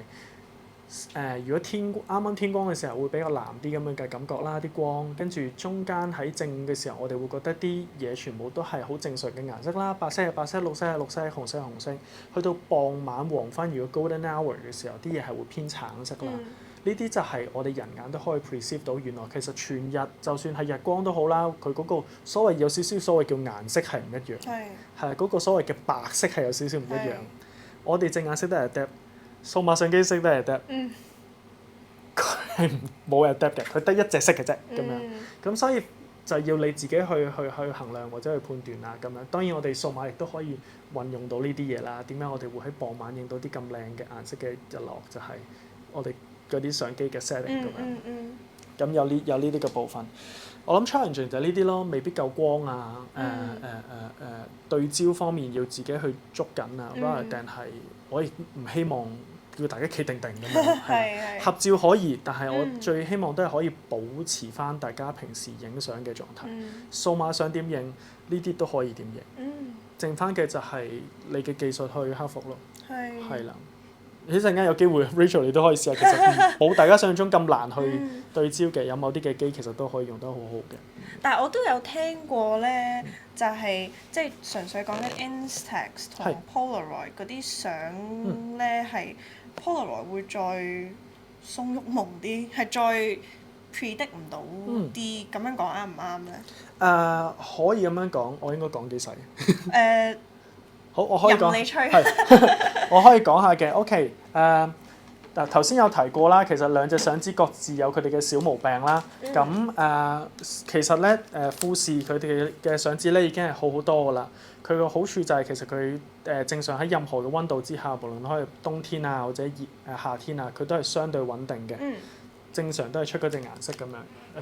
如果啱啱天光嘅時候會比較藍啲咁樣嘅感覺啦，啲光跟住中間喺正午嘅時候，我哋會覺得啲嘢全部都係好正常嘅顏色啦，白色係白色，綠色係綠色，紅色係紅色。去到傍晚黃昏，如果 golden hour 嘅時候，啲嘢係會偏橙色啦。呢啲就係我哋人眼都可以 perceive 到，原來其實全日就算係日光都好啦，佢嗰個所謂有少少所謂叫顏色係唔一樣，係嗰個所謂嘅白色係有少少唔一樣。我哋隻眼識得係 depth，數碼相機識得係 depth，佢係冇係 depth 嘅，佢得一隻色嘅啫咁樣。咁所以就要你自己去衡量或者去判斷啦咁樣。當然我哋數碼亦都可以運用到呢啲嘢啦。點解我哋會喺傍晚影到啲咁靚嘅顏色嘅日落？就係、我哋嗰啲相機嘅 setting 咁樣。咁有呢啲嘅部分。我諗 challenge 就係呢啲咯，未必夠光啊，對焦方面要自己去捉緊啊，定係我亦唔希望叫大家企定定咁樣。合照可以，但係我最希望都係可以保持翻大家平時影相嘅狀態。數碼相點影呢啲都可以點影，剩翻嘅就係你嘅技術去克服咯。係啦。一陣間有機會 Rachel 你都可以試下，其實冇大家想象中咁難去對焦嘅，有某啲嘅機其實都可以用得好好嘅。但係我都有聽過咧，就係即係純粹講緊 Instax 同 Polaroid 嗰啲相咧，係 Polaroid 會再鬆郁矇啲，係再 predict 唔到啲，咁樣講啱唔啱咧？可以咁樣講，我應該講幾細？好，我可以講，我可以講下嘅。OK，嗱頭先有提過啦，其實兩隻相機各自有佢哋嘅小毛病啦。咁其實咧富士佢哋嘅相機咧已經係好好多㗎啦。佢個好處就係其實佢正常喺任何嘅溫度之下，無論可以冬天啊或者夏天啊，佢都係相對穩定嘅。正常都係出嗰隻顏色咁樣。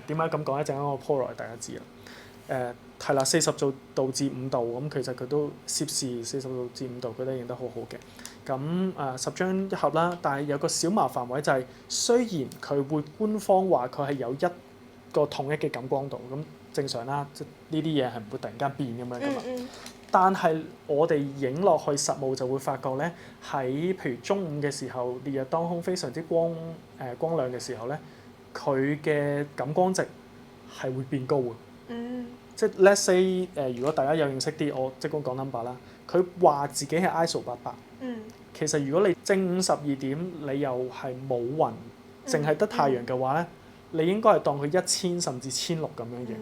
點解咁講？一陣間我 Polaroid 大家知啦。係啦，40度至5度咁，其實佢都攝氏40度至5度，佢都影得好好嘅。咁10張一盒啦，但係有個小麻煩位就係、雖然佢會官方話佢係有一個統一嘅感光度，咁正常啦，即呢啲嘢係唔會突然間變咁樣噶嘛。但係我哋影落去實務就會發覺咧，喺譬如中午嘅時候，烈日當空，非常之光亮嘅時候咧，佢嘅感光值係會變高嘅。即係 let's say 如果大家有認識啲，我即管講 number 啦。佢話自己係 ISO 800，其實如果你正午12點，你又係冇雲，淨係得太陽嘅話咧，你應該係當佢1000甚至1600咁樣影。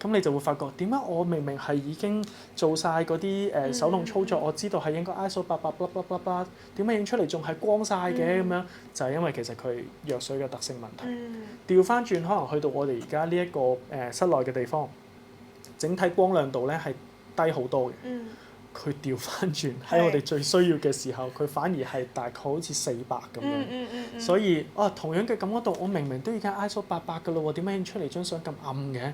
咁你就會發覺點解我明明係已經做晒嗰啲手動操作，我知道係應該 ISO 800，點解影出嚟仲係光晒嘅咁樣？就係因為其實佢弱水嘅特性問題。調翻轉，可能去到我哋而家呢一個室內嘅地方，整體光亮度咧係低好多嘅。佢調翻轉喺我哋最需要嘅時候，佢反而係大概好似400咁樣。所以同樣嘅感光度，我明明都已經 ISO 800㗎咯喎，點解影出嚟張相咁暗嘅？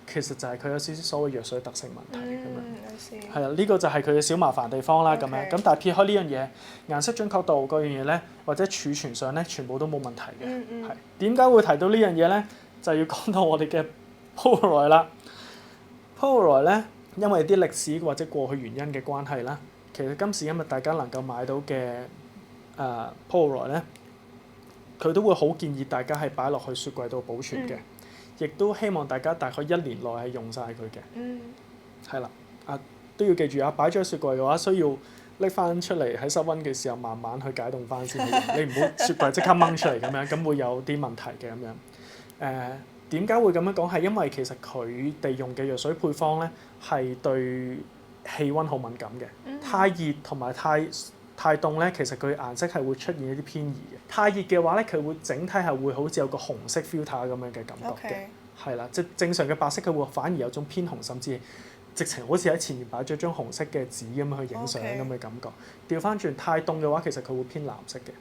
其實就係佢有少少所謂弱水特性問題咁樣。係啦，呢個就係佢嘅小麻煩地方啦咁樣。咁但係撇開呢樣嘢，顏色準確度嗰樣嘢咧，或者儲存上咧，全部都冇問題嘅。係點解會提到呢樣嘢咧？就要講到我哋嘅 Polaroid 啦。Polaroid 咧。因為啲歷史或者過去原因嘅關係啦，其實今時今日大家能夠買到嘅Polaroid 咧，佢都會好建議大家係擺落去雪櫃度保存嘅，亦都希望大家大概1年內係用晒佢嘅。係啦，都要記住啊！擺咗喺雪櫃嘅話，需要拎翻出嚟喺室溫嘅時候慢慢去解凍翻先。你唔好雪櫃即刻掹出嚟咁樣，咁會有啲問題嘅咁樣。點解會咁樣講？係因為其實佢哋用嘅藥水配方咧，係對氣温好敏感嘅。太熱同埋太凍咧，其實佢顏色係會出現一啲偏移嘅。太熱嘅話咧，佢會整體係會好似有個紅色 filter 咁樣嘅感覺嘅。係啦，即係正常嘅白色，佢會反而有種偏紅，甚至直情好似喺前面擺咗張紅色嘅紙咁樣去影相咁嘅感覺。調翻轉太凍嘅話，其實佢會偏藍色嘅。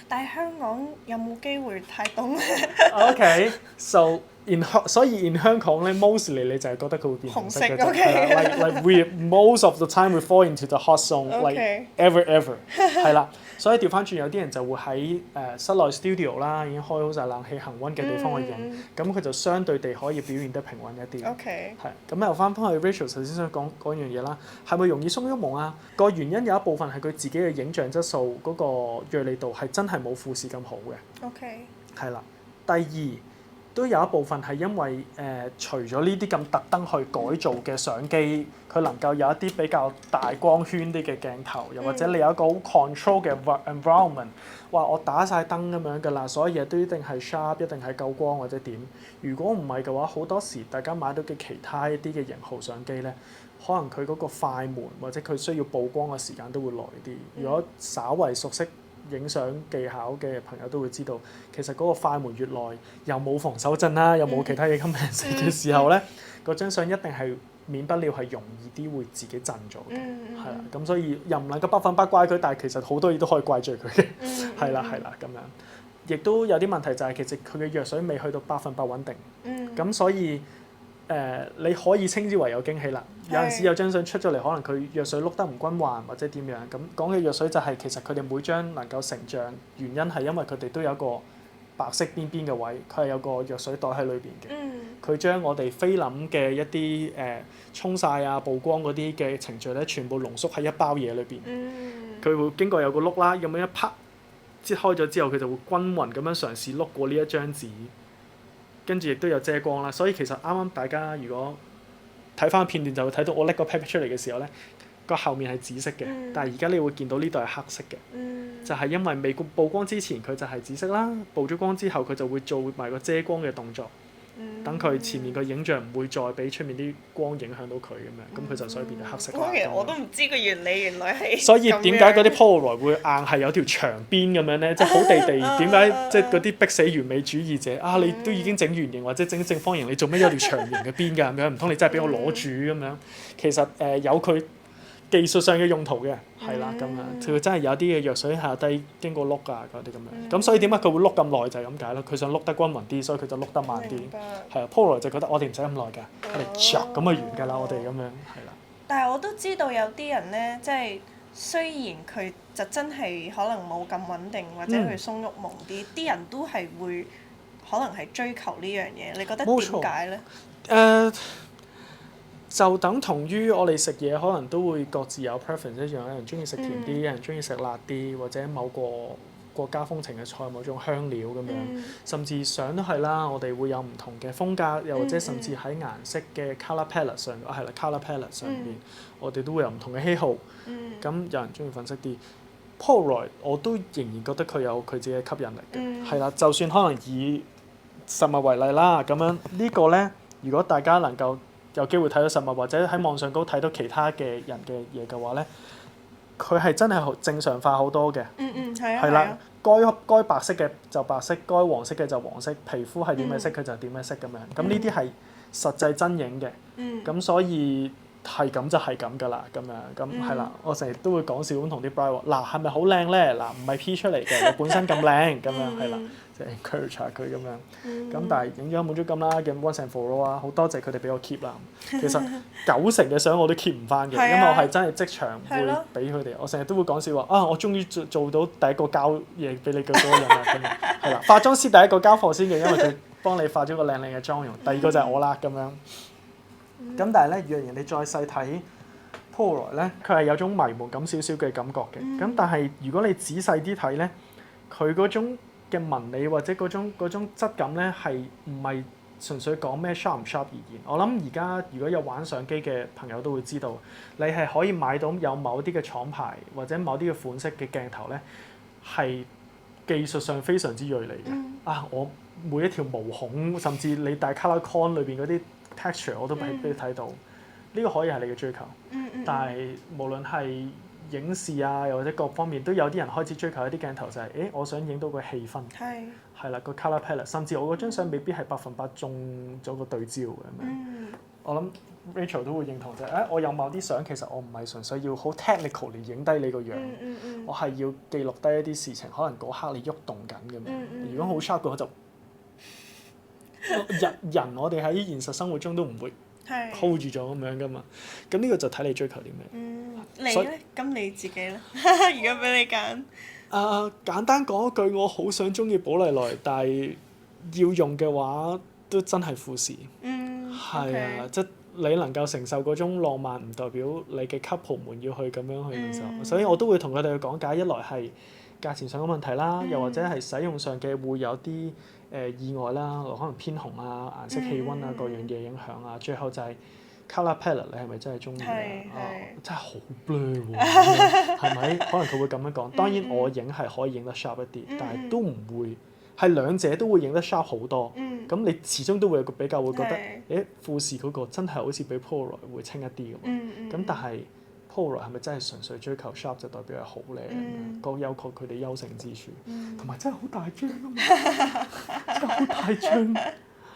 但係香港有冇機會太凍咧？ OK，so 所以 in 香港咧 mostly 你就係覺得佢會變紅色嘅啫，紅色係啦 like we most of the time we fall into the hot zone like ever 係啦，所以調翻轉有啲人就會喺室內 studio 啦，已經開好晒冷氣恒溫嘅地方去影，咁佢就相對地可以表現得平穩一啲。係咁又翻返去 Rachel 頭先想講嗰樣嘢啦，係咪容易鬆郁矇啊？個原因有一部分係佢自己嘅影像質素嗰個鋭利度係真係冇富士咁好嘅。係啦，第二。都有一部分係因為除咗呢啲咁特登去改造嘅相機，佢能夠有一啲比較大光圈啲嘅鏡頭，又或者你有一個好 control 嘅 environment， 話我打晒燈咁樣㗎啦，所有嘢都一定係 sharp， 一定係夠光或者點。如果唔係嘅話，好多時大家買到嘅其他一啲嘅型號相機咧，可能佢嗰個快門或者佢需要曝光嘅時間都會耐啲。如果稍為熟悉影相技巧嘅朋友都會知道，其實嗰個快門越耐，又冇防手震啦，又冇其他嘢咁嘅時候咧，嗰張相一定係免不了係容易啲會自己震咗嘅，係啦。咁所以又唔能夠百分百怪佢，但係其實好多嘢都可以怪罪佢嘅，係啦咁樣。亦都有啲問題就係其實佢嘅藥水未去到100%穩定，咁所以你可以稱之為有驚喜啦。有陣時有張相出咗嚟，可能佢藥水碌得唔均勻或者點樣。咁講嘅藥水就係其實佢哋每張能夠成像，原因係因為佢哋都有一個白色邊邊嘅位，佢係有個藥水袋喺裏邊嘅。佢將我哋菲林嘅一啲沖曬啊、曝光嗰啲嘅程序咧，全部濃縮喺一包嘢裏邊。佢會經過有個碌啦，咁樣一拍擠開咗之後，佢就會均勻咁樣嘗試碌過呢一張紙。跟住亦都有遮光啦，所以其實啱啱大家如果睇翻片段就會睇到我拎個 paper 出嚟嘅時候咧，個後面係紫色嘅，但係而家你會見到呢度係黑色嘅，就係因為未曝光之前佢就係紫色啦，曝咗光之後佢就會做埋個遮光嘅動作，等佢前面個影像唔會再俾出面啲光影響到佢咁樣，咁佢就所以變咗黑色啦。其實我都唔知個原理，原來係。所以點解嗰啲 Polaroid 會硬係有條長邊咁樣咧？即係好地地，點解即係嗰啲逼死完美主義者啊？你都已經整圓形或者整正方形，你做咩有條長形嘅邊㗎？咁樣唔通你真係俾我攞住咁樣？其實有佢技術上嘅用途嘅，係啦咁樣，佢真係有啲嘅藥水下低經過碌啊嗰啲咁樣，咁所以點解佢會碌咁耐就係咁解咯。佢想碌得均勻啲，所以佢就碌得慢啲。係啊 Polaroid 就覺得我哋唔使咁耐㗎，我哋咁就完㗎啦，我哋咁樣係啦。但係我都知道有啲人咧，即係雖然佢就真係可能冇咁穩定，或者佢鬆郁矇啲，啲人都係會可能係追求呢樣嘢。你覺得點解咧？就等同於我哋食嘢，可能都會各自有 preference 一樣。有人中意食甜啲，有人中意食辣啲，或者某個國家風情嘅菜某種香料咁樣。甚至相都係啦，我哋會有唔同嘅風格，又或者甚至喺顏色嘅 colour palette 上，係啦 colour palette 上面，我哋都會有唔同嘅喜好。咁有人中意粉色啲 Polaroid 我都仍然覺得佢有佢自己嘅吸引力嘅。係啦，就算可能以實物為例啦，咁樣呢個咧，如果大家能夠有機會睇到實物，或者喺網上高睇到其他嘅人嘅嘢嘅話咧，佢係真係正常化好多嘅。係啦，該白色嘅就白色，該黃色嘅就黃色，皮膚係點嘅色佢就點嘅色咁樣。咁呢啲係實際真影嘅。咁所以係咁就係咁㗎啦，咁樣咁係啦。我成日都會講笑咁同啲 bride 話：嗱，係咪好靚咧？嗱，唔係 P 出嚟嘅，你本身咁靚咁樣係啦。即係 encourage 下佢咁樣，咁但係影咗滿足感啦，嘅 once and for all 啊，好多謝佢哋俾我 keep 啦。其實90%嘅相我都 keep 唔翻嘅，因為我係真係即場會俾佢哋。我成日都會講笑話啊，我終於做到第一個交嘢俾你嘅嗰個人啦，咁樣係啦。化妝師第一個交貨先嘅，因為佢幫你化咗個靚靚嘅妝容。第二個就係我啦，咁樣。咁但係咧，若然你再細睇 Polaroid 咧，佢係有種迷霧感少少嘅感覺嘅。咁但係如果你仔細啲睇咧，佢嗰種嘅紋理或者嗰種質感咧，係唔係純粹講咩 sharp 唔 sharp 而言？我諗而家如果有玩相機嘅朋友都會知道，你係可以買到有某啲嘅廠牌或者某啲嘅款式嘅鏡頭咧，係技術上非常之鋭利嘅。我每一條毛孔，甚至你戴 color con 裏邊嗰啲 texture 我都俾你睇到。呢個可以係你嘅追求。但係無論係影視啊，又或者各方面都有啲人開始追求一啲鏡頭，就係我想影到個氣氛，係啦個 colour palette，甚至我嗰張相未必係100%中咗個對焦咁樣。我諗 Rachel 都會認同就係我有某啲相其實我唔係純粹要好 technical 嚟影低你個樣，我係要記錄低一啲事情，可能嗰刻你喐動緊咁樣。如果好 sharp 嘅話就人我哋喺現實生活中都唔會係 hold 住咗咁樣噶嘛。咁呢個就睇你追求啲咩。你所以咧？咁你自己咧？如果俾你揀，簡單講一句，我好想中意寶麗來，但係要用嘅話都真係富士。係啊， OK 即係你能夠承受嗰種浪漫，唔代表你嘅 couple 們要去咁樣去承受。所以我都會同佢哋去講解，一來係價錢上嘅問題啦，又或者係使用上嘅會有啲意外啦，可能偏紅啊、顏色氣温啊各樣嘢影響啊。最後就係 colour palette，你係咪真係中意啊？真係好 blur 喎，係咪？可能佢會咁樣講。當然我影係可以影得 sharp 一啲，但係都唔會係兩者都會影得 sharp 好多。咁你始終都會有個比較，會覺得誒富士嗰個真係好似比 Polaroid 會清一啲㗎嘛。咁但係 Polaroid 係咪真係純粹追求 sharp 就代表係好咧？各有各佢哋優勝之處，同埋真係好大張啊嘛，真係好大張。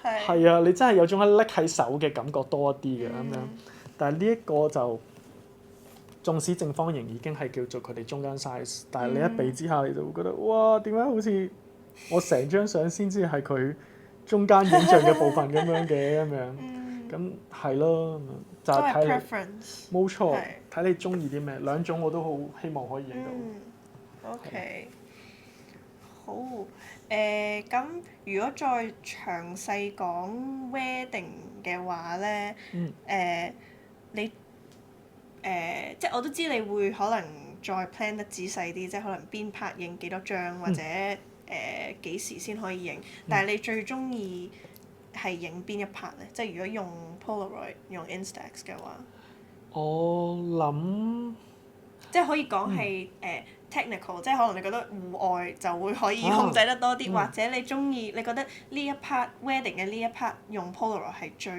係啊，你真係有種拎喺手嘅感覺多一啲嘅咁樣。但係呢一個就縱使正方形已經係叫做佢哋中間 size， 但係你一比之下你就會覺得哇，點解好似我成張相先至係佢中間影像嘅部分咁樣嘅咁樣。咁係咯，就係睇你冇錯，睇你中意啲咩。兩種我都好希望可以影到。OK，好咁，如果再詳細講 wedding 嘅話咧，你即係我都知你會可能再 plan 得仔細啲，即係可能邊 part 影幾多張，或者幾時先可以影。但係你最中意係影邊一 part 咧？即係如果用 Polaroid 用 Instax 嘅話，我諗即係可以講係technical，即係可能你覺得戶外就會可以控制得多啲，或者你中意你覺得呢一 part wedding 嘅呢一 part 用 Polaroid 係最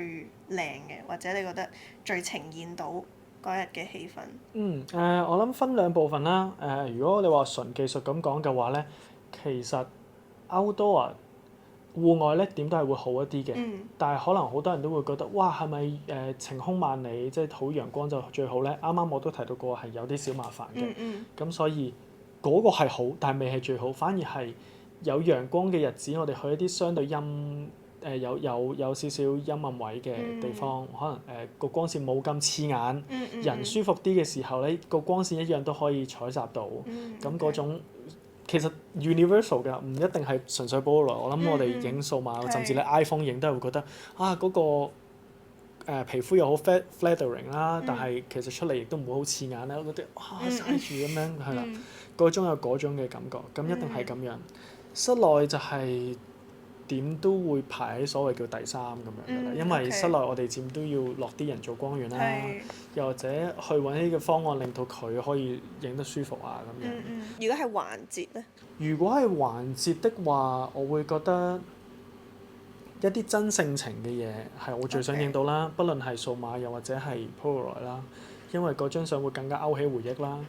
靚嘅，或者你覺得最呈現到嗰日嘅氣氛。我諗分兩部分啦。如果你話純技術咁講嘅話咧，其實 outdoor 戶外咧點都係會好一啲嘅。但係可能好多人都會覺得，哇係咪晴空萬里，即係好陽光就最好咧？啱啱我都提到過係有啲小麻煩嘅。咁所以嗰個係好，但係未係最好，反而係有陽光嘅日子，我哋去一啲相對陰有少少陰暗位嘅地方，可能個光線冇咁刺眼，人舒服啲嘅時候咧，個光線一樣都可以採集到。咁嗰種其實 universal 㗎，唔一定係純粹 Polaroid。我諗我哋影數碼，甚至你 iPhone 影都係會覺得嗰個皮膚又好 flattering 啦，但係其實出嚟亦都唔會好刺眼咧。我覺得曬住咁樣係啦，嗰種有嗰種嘅感覺，咁一定係咁樣。室內就係點都會排喺所謂叫第三咁樣㗎啦，因為室內我哋漸都要落啲人造光源啦，又或者去揾呢個方案令到佢可以影得舒服啊咁樣。如果係環節咧？如果係環節的話，我會覺得一啲真性情嘅嘢係我最想影到啦，不論係數碼又或者係 Polaroid 啦，因為嗰張相會更加勾起回憶啦。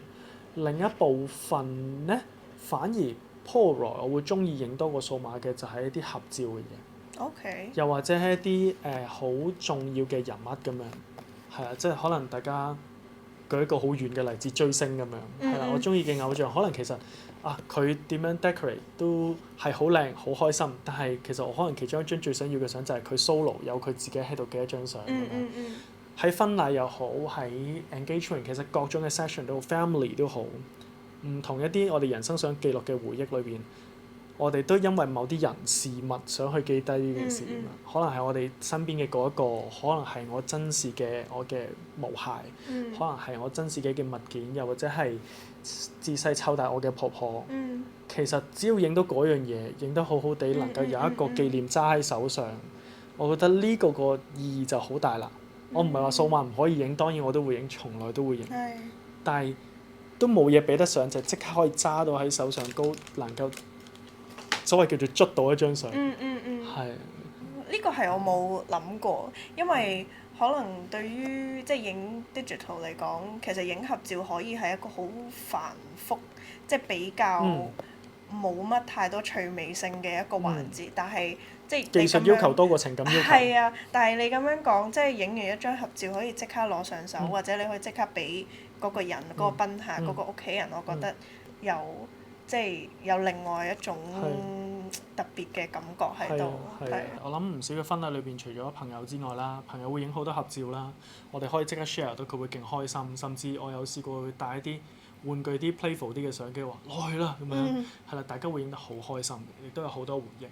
另一部分咧，反而Polaroid 我會中意影多過數碼嘅就係一啲合照嘅嘢。OK。又或者係一啲好重要嘅人物咁樣，係啊，即係可能大家舉一個好遠嘅例子，追星咁樣，係啦，我中意嘅偶像，可能其實佢點樣 decorate 都係好靚好開心，但係其實我可能其中一張最想要嘅相就係佢 solo 有佢自己喺度嘅一張相咁樣。喺婚禮又好，喺 engagement 其實各種嘅 session 都好 family 都好。唔同一啲我哋人生想記錄嘅回憶裏邊，我哋都因為某啲人事物想去記低呢件事。可能係我哋身邊嘅嗰一個，可能係我珍視嘅我嘅毛孩，可能係我珍視嘅物件，又或者係自細湊大我嘅婆婆。其實只要影到嗰樣嘢，影得好好地，能夠有一個紀念揸喺手上，我覺得呢個意義就好大啦。我唔係話數碼唔可以影，當然我都會影，從來都會影。但係都冇嘢比得上，就即刻可以揸到喺手上高，能夠所謂叫做捽到一張相。係。呢個係我冇諗過，因為可能對於即係影 digital 嚟講，其實影合照可以係一個好繁複，即係比較冇乜太多趣味性嘅一個環節。但係即係技術要求多過情感要求。係啊，但係你咁樣講，即係影完一張合照可以即刻攞上手，或者你可以即刻俾嗰個人、嗰個賓客、嗰個屋企人，我覺得又即係有另外一種特別嘅感覺喺度。係啊，我諗唔少嘅婚禮裏邊，除咗朋友之外啦，朋友會影好多合照啦，我哋可以即刻 share 到，佢會勁開心。甚至我有試過帶一啲玩具啲 playful 啲嘅相機，話落去啦咁樣，係啦，大家會影得好開心，亦都有好多回憶。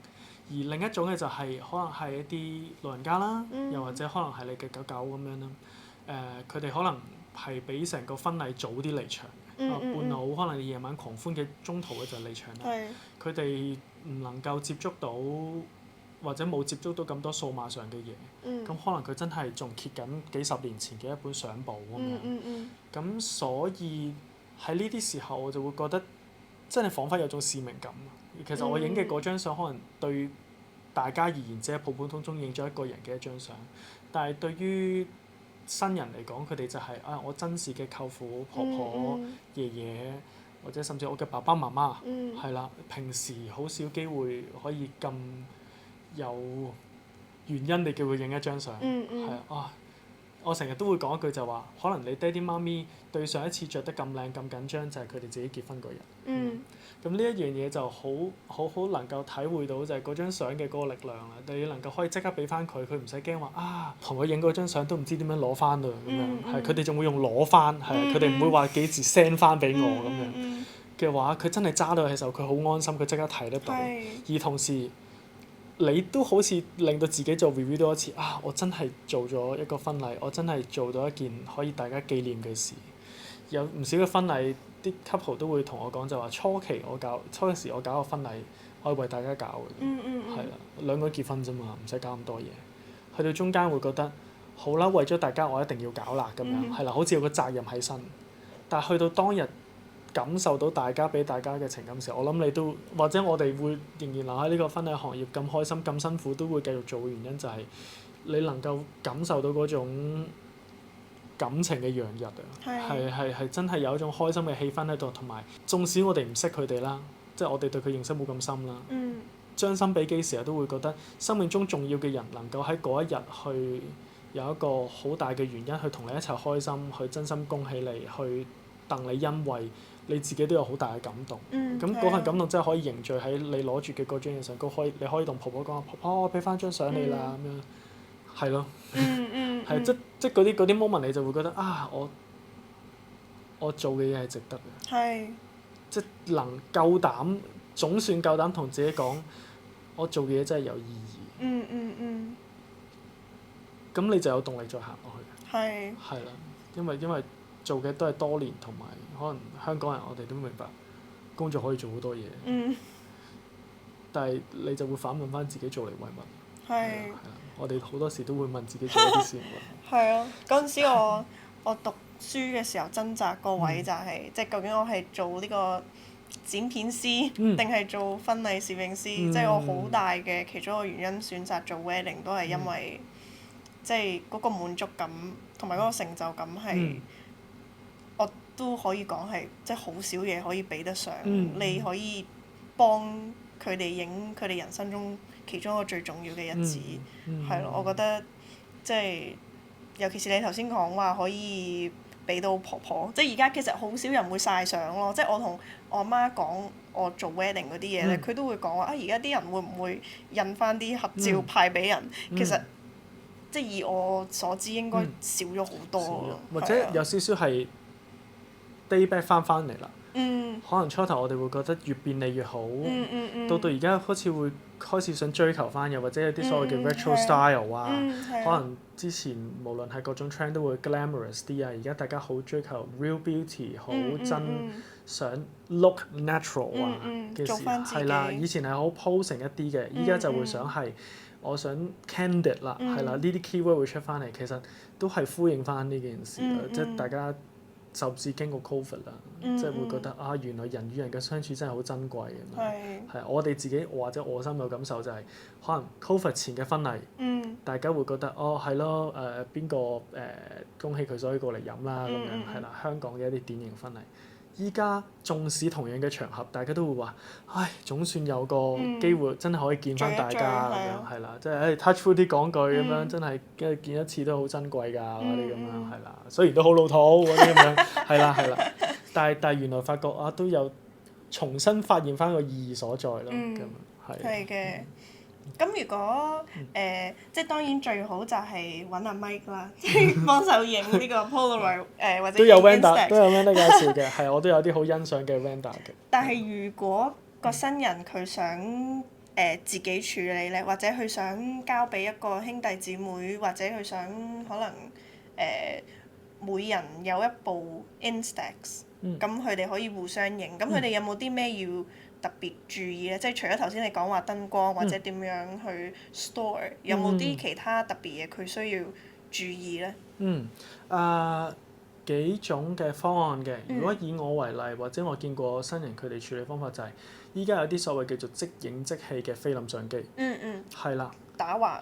而另一種嘅就係、可能係一啲老人家啦，又或者可能係你嘅狗狗咁樣啦。佢哋可能係比成個婚禮早啲離場嘅，伴郎可能你夜晚狂歡嘅中途嘅就離場啦。佢哋唔能夠接觸到或者冇接觸到咁多數碼上嘅嘢，咁可能佢真係仲揭緊幾十年前嘅一本相簿咁樣。咁所以喺呢啲時候我就會覺得真係彷彿有種使命感。其實我影嘅嗰張相可能對大家而言只係普普通通影咗一個人嘅一張相，但係對於新人嚟講，佢哋就係、我珍視嘅舅父、婆婆、爺爺，或者甚至我嘅爸爸媽媽，係啦、平時好少機會可以咁有原因你叫佢影一張相，係啊。我成日都會講一句就話，可能你爹哋媽咪對上一次着得咁靚咁緊張，就係佢哋自己結婚嗰日。咁呢一樣嘢就好能夠體會到就係嗰張相嘅嗰個力量啦。你能夠可以即刻俾翻佢，佢唔使驚話同佢影嗰張相都唔知點樣攞翻啦咁樣。係佢哋仲會用攞翻，係佢哋唔會話幾時 send 翻俾我咁樣嘅話，佢真係揸到嘅時候，佢好安心，佢即刻睇得到。而同時你都好似令到自己做 review 多一次我真係做咗一個婚禮，我真係做到一件可以大家紀念嘅事。有唔少嘅婚禮，啲 couple 都會同我講就話初期我搞個婚禮，我係為大家搞嘅，係啦，兩個結婚啫嘛，唔使搞咁多嘢。去到中間會覺得好啦，為咗大家我一定要搞啦咁樣，係啦，好似有個責任喺身。但係去到當日感受到大家俾大家嘅情感時候，我諗你都或者我哋會仍然留喺呢個婚禮行業咁開心咁辛苦，都會繼續做嘅原因就係你能夠感受到嗰種感情嘅洋溢係真係有一種開心嘅氣氛喺度，同埋縱使我哋唔識佢哋啦，即係我哋對佢認識冇咁深啦，將心比己時候都會覺得生命中重要嘅人能夠喺嗰一日去有一個好大嘅原因去同你一齊開心，去真心恭喜你，去戥你欣慰。你自己都有好大嘅感動，咁嗰份感動真係可以凝聚喺你攞住嘅嗰張嘢上高，你可以同婆婆講婆婆，我俾翻張相你啦咁樣，係咯，係即嗰啲 moment 你就會覺得我做嘅嘢係值得嘅，即能夠膽總算夠膽同自己講，我做嘅嘢真係有意義，咁你就有動力再行落去，係啦，因為做嘅都係多年，同埋可能香港人我哋都明白工作可以做好多嘢，但係你就會反問翻自己做嚟為乜？我哋好多時都會問自己做一啲事為乜？係啊，嗰陣時我讀書嘅時候掙扎個位就係、即係究竟我係做呢個剪片師定係做婚禮攝影師？即係我好大嘅其中一個原因選擇做 wedding 都係因為即係嗰個滿足感同埋嗰個成就感係。我都可以講係，即係好少嘢可以比得上。你可以幫佢哋影佢哋人生中其中一個最重要嘅日子，係咯。我覺得即係尤其是你頭先講話可以俾到婆婆，即係而家其實好少人會曬相咯。即係我同我阿媽講我做 wedding 嗰啲嘢咧，佢都會講話而家啲人會唔會印翻啲合照派俾人？其實即係以我所知應該少咗好多，或者有少少係。day back 翻嚟啦，可能初頭我哋會覺得越便利越好，到而家好似會開始想追求翻，又或者有啲所謂嘅 retro style 可能之前無論係各種 trend 都會 glamorous 啲而家大家好追求 real beauty，好真想 look natural 嘅時候，係啦，以前係好 posing 一啲嘅，依家就會想係我想 candid 啦，係啦，呢啲 keyword 會出翻嚟，其實都係呼應翻呢件事啦，即係大家。甚至經過 Covid 啦，即係會覺得原來人與人嘅相處真係好珍貴咁樣。係我哋自己或者我心有感受就係、是，可能 Covid 前嘅婚禮，大家會覺得係咯邊個恭喜佢所以過嚟飲啦咁樣係啦，香港嘅一啲典型婚禮。依家縱使同樣嘅場合，大家都會話，總算有個機會真係可以見翻大家咁樣係啦，即係touch wood 啲講句咁樣，真係見一次都好珍貴㗎嗰啲咁樣係啦，雖然都好老土嗰啲咁樣係啦，但係原來發覺都有重新發現翻個意義所在咯。咁係。係嘅。咁如果即係當然最好就係揾阿 Mike 啦，即係幫手影呢個 Polaroid 或者都有 Render 介紹嘅，係我都有啲好欣賞嘅 Render 嘅。但係如果個新人佢想自己處理咧，或者佢想交俾一個兄弟姊妹，或者佢想可能每人有一部 Instax，咁佢哋可以互相影。咁佢哋有冇啲咩要特別注意咧？即係除咗頭先你講話燈光或者點樣去 store，有冇啲其他特別嘢佢需要注意咧？幾種嘅方案嘅。如果以我為例，或者我見過新人佢哋處理方法就係，依家有啲所謂叫做即影即棄嘅菲林相機。係啦。打橫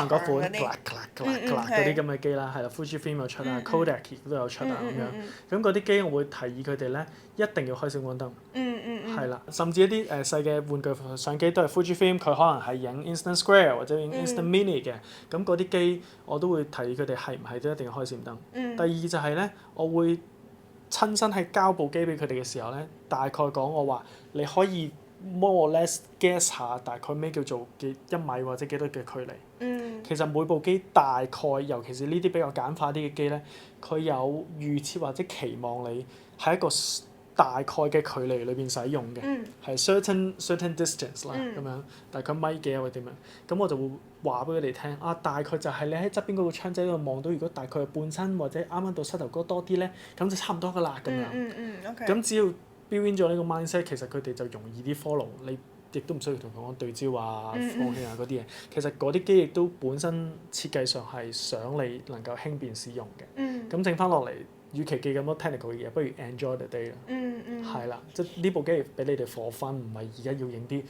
嗰款，嗰啲咁嘅機啦，係啦 ，Fujifilm 有出啊，Kodak 都有出啊咁樣。咁嗰啲機我會提議佢哋咧，一定要開閃光燈。係啦，甚至一啲細嘅玩具相機都係 Fujifilm，佢可能係影 Instant Square 或者影 Instant Mini 嘅。咁嗰啲機我都會提議佢哋係唔係都一定要開閃燈。第二就係咧，我會親身係交部機俾佢哋嘅時候咧，大概講我話你可以more or less guess 下大概咩叫做1米或者幾多嘅距離。其實每部機大概，尤其是呢啲比較簡化啲嘅機咧，佢有預設或者期望你喺一個大概嘅距離裏邊使用嘅，係 certain distance 啦咁樣，大概米幾啊或者點樣。咁我就會話俾佢哋聽大概就係你喺側邊嗰個窗仔度望到，如果大概係半身或者啱啱到膝頭哥多啲咧，咁就差唔多㗎啦咁樣。咁只要build in 咗呢個 mindset， 其實佢哋就容易啲 follow 你，亦都唔需要同佢講對焦啊、放氣啊嗰啲嘢。其實嗰啲機亦都本身設計上係想你能夠輕便使用嘅。咁剩翻落嚟，與其記咁多 technical 嘅嘢，不如 enjoy the day 啦。係啦，即係呢部機俾你哋for fun，唔係而家要影啲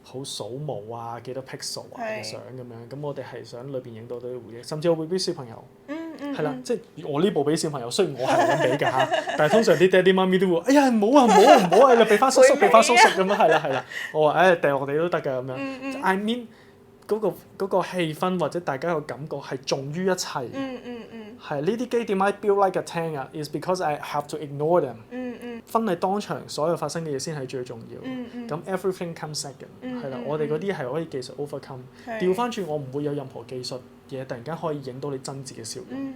好數毛啊、幾多 pixel 啊嘅相咁樣。咁我哋係想裏邊影到啲回憶，甚至我會俾小朋友。係啦，即係我呢部俾小朋友，雖然我係咁俾㗎嚇，但係通常啲爹哋媽咪都會，哎呀唔好啊，你俾翻叔叔咁樣，係啦，我話掉我哋都得㗎咁樣。I mean 嗰個氣氛或者大家個感覺係重於一切。係呢啲機點解 build like a tank 啊 ？Is because I have to ignore them。婚禮當場所有發生嘅嘢先係最重要。咁 everything comes second。係啦，我哋嗰啲係可以技術 overcome。調翻轉我唔會有任何技術嘢，突然間可以影到你真摯嘅笑容。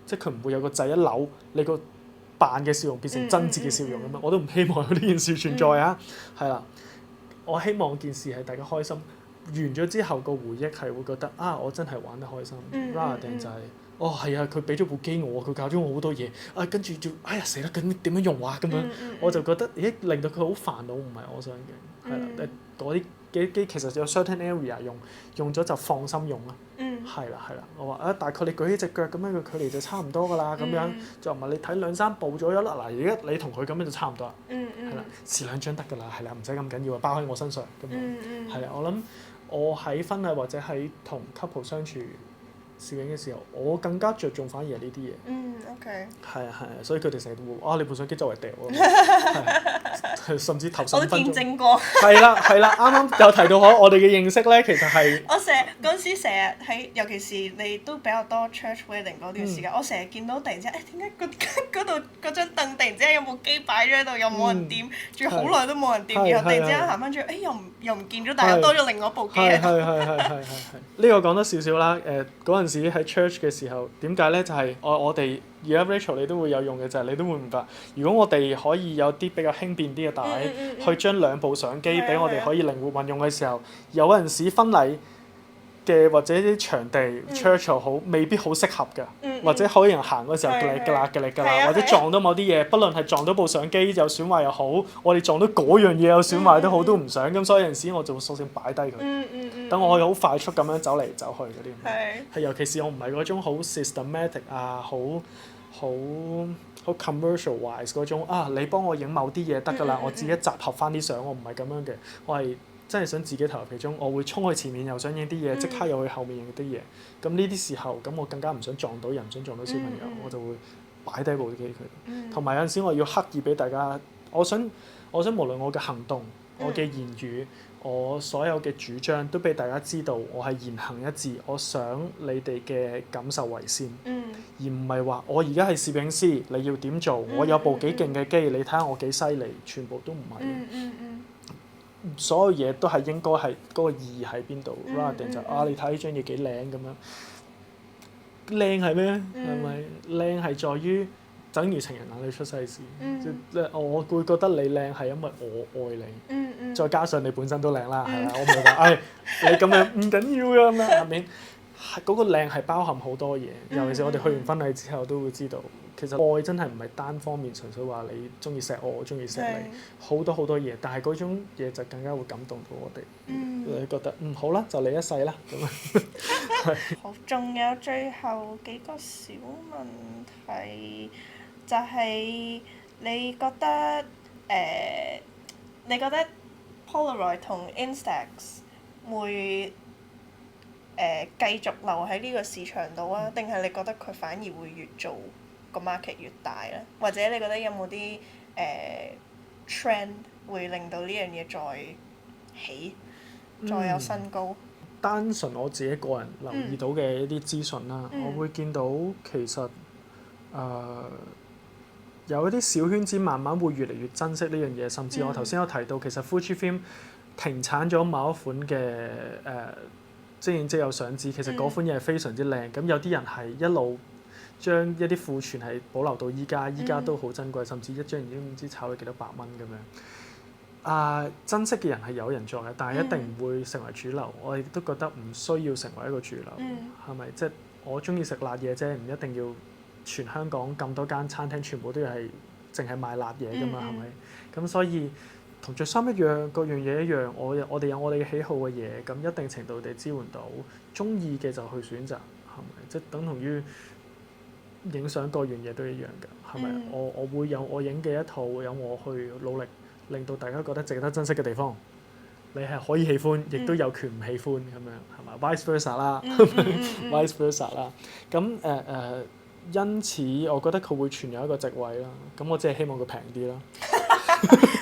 即係佢唔會有個掣一扭，你個扮嘅笑容變成真摯嘅笑容咁樣。我都唔希望有呢件事存在啊。係啦，我希望件事係大家開心。完咗之後個回憶係會覺得我真係玩得開心。rather than 就係係啊，佢俾咗部機我，佢教咗我好多嘢跟住就死啦，咁點樣用啊咁樣。我就覺得令到佢好煩惱，唔係我想嘅。係啦，嗰啲機其實有 certain area 用咗就放心用啦。係啦，我話大概你舉起隻腳咁樣嘅距離就差唔多㗎啦，咁樣就唔係你睇2-3步咗啦。嗱，而家你同佢咁樣就差唔多啦。係啦，試2張得㗎啦，係啦，唔使咁緊要啊，包喺我身上咁樣。係啦，我諗我喺婚禮或者喺同 couple 相處攝影嘅時候，我更加着重反而係呢啲嘢。OK。係啊，所以佢哋成日都會你部相機周圍掉啊，甚至頭15分鐘。我都見證過。係啦，啱啱有提到我哋嘅認識咧，其實係。我嗰陣時成日喺，尤其是你都比較多 church wedding 嗰段時間，我成日見到突然之間，點解嗰度嗰張凳突然之間有部機擺咗喺度，又冇人掂，仲要好耐都冇人掂，然後突然之間行翻轉，又唔見咗，但係多咗另外一部機喺度。係。呢個講多少少啦，嗰陣時喺 church 嘅時候，點解咧？就係我哋而家 Rachel 你都會有用嘅，就係你都會明白。如果我哋可以有啲比較輕便啲嘅帶，去將2部相機俾我哋可以靈活運用嘅時候，有陣時婚禮嘅或者啲場地 church 又好，未必好適合㗎。或者可能行嗰時候㗎啦，或者撞到某啲嘢，不論係撞到部相機有損壞又好，我哋撞到嗰樣嘢有損壞都好，都唔想。咁所以有陣時我就會索性擺低佢，等我可以好快速咁樣走嚟走去嗰啲。係尤其是我唔係嗰種好 systematic 啊，好 commercial wise 嗰種你幫我影某啲嘢得㗎啦，我自己集合翻啲相，我唔係咁樣嘅，我係真係想自己投入其中，我會衝去前面又想影啲嘢，即刻又去後面影啲嘢。咁呢啲時候，咁我更加唔想撞到人，唔想撞到小朋友，我就會擺低部機佢。同埋有陣時我要刻意俾大家，我想無論我嘅行動、我嘅言語、我所有嘅主張都俾大家知道，我係言行一致，我想你哋嘅感受為先，而唔係話我而家係攝影師，你要點做？我有部幾勁嘅機，你睇下我幾犀利，全部都唔係。所有嘢都係應該係嗰個意義喺邊度 rather than 就你睇呢張嘢幾靚咁樣。靚係咩？係咪靚係在於？等於情人眼裏出西施，我會覺得你靚係因為我愛你，再加上你本身都靚啦，係啦，我唔會話，你咁樣唔緊要㗎咁樣，係咪？嗰個靚係包含好多嘢，尤其是我哋去完婚禮之後都會知道，其實愛真係唔係單方面純粹話你中意錫我中意錫你，好多好多嘢，但係嗰種嘢就更加會感動到我哋，你覺得好啦，就你一世啦咁樣。好，仲有最後幾個小問題。就係你覺得Polaroid 同 Instax 會繼續留喺呢個市場度啊？定係你覺得佢反而會越做個 market 越大咧？或者你覺得有冇啲trend 會令到呢樣嘢再起，再有新高？單純我自己個人留意到嘅一啲資訊啦，我會見到其實有一啲小圈子慢慢會越嚟越珍惜呢樣嘢，甚至我頭先有提到，其實 Fujifilm 停產咗某一款嘅即影即有相紙，其實嗰款嘢係非常之靚。咁有啲人係一路將一啲庫存係保留到依家都好珍貴，甚至一張已經唔知炒咗幾多百蚊咁樣。珍惜嘅人係有人在嘅，但係一定唔會成為主流。我亦都覺得唔需要成為一個主流，係咪？即係我中意食辣嘢啫，唔一定要。全香港咁多間餐廳全部都係淨係賣辣嘢㗎嘛，係咪？咁所以同着衫一樣，各樣嘢一樣。我哋有我哋嘅喜好嘅嘢，咁一定程度地支援到。中意嘅就去選擇，係咪？即係等同於影相各樣嘢都一樣㗎，係咪？我會有我影嘅一套，有我去努力，令到大家覺得值得珍惜嘅地方。你係可以喜歡，亦都有權唔喜歡咁樣，係咪 ？Vice versa 啦，vice versa 啦。咁因此，我覺得佢會存有一個席位啦。咁我只係希望佢平啲啦。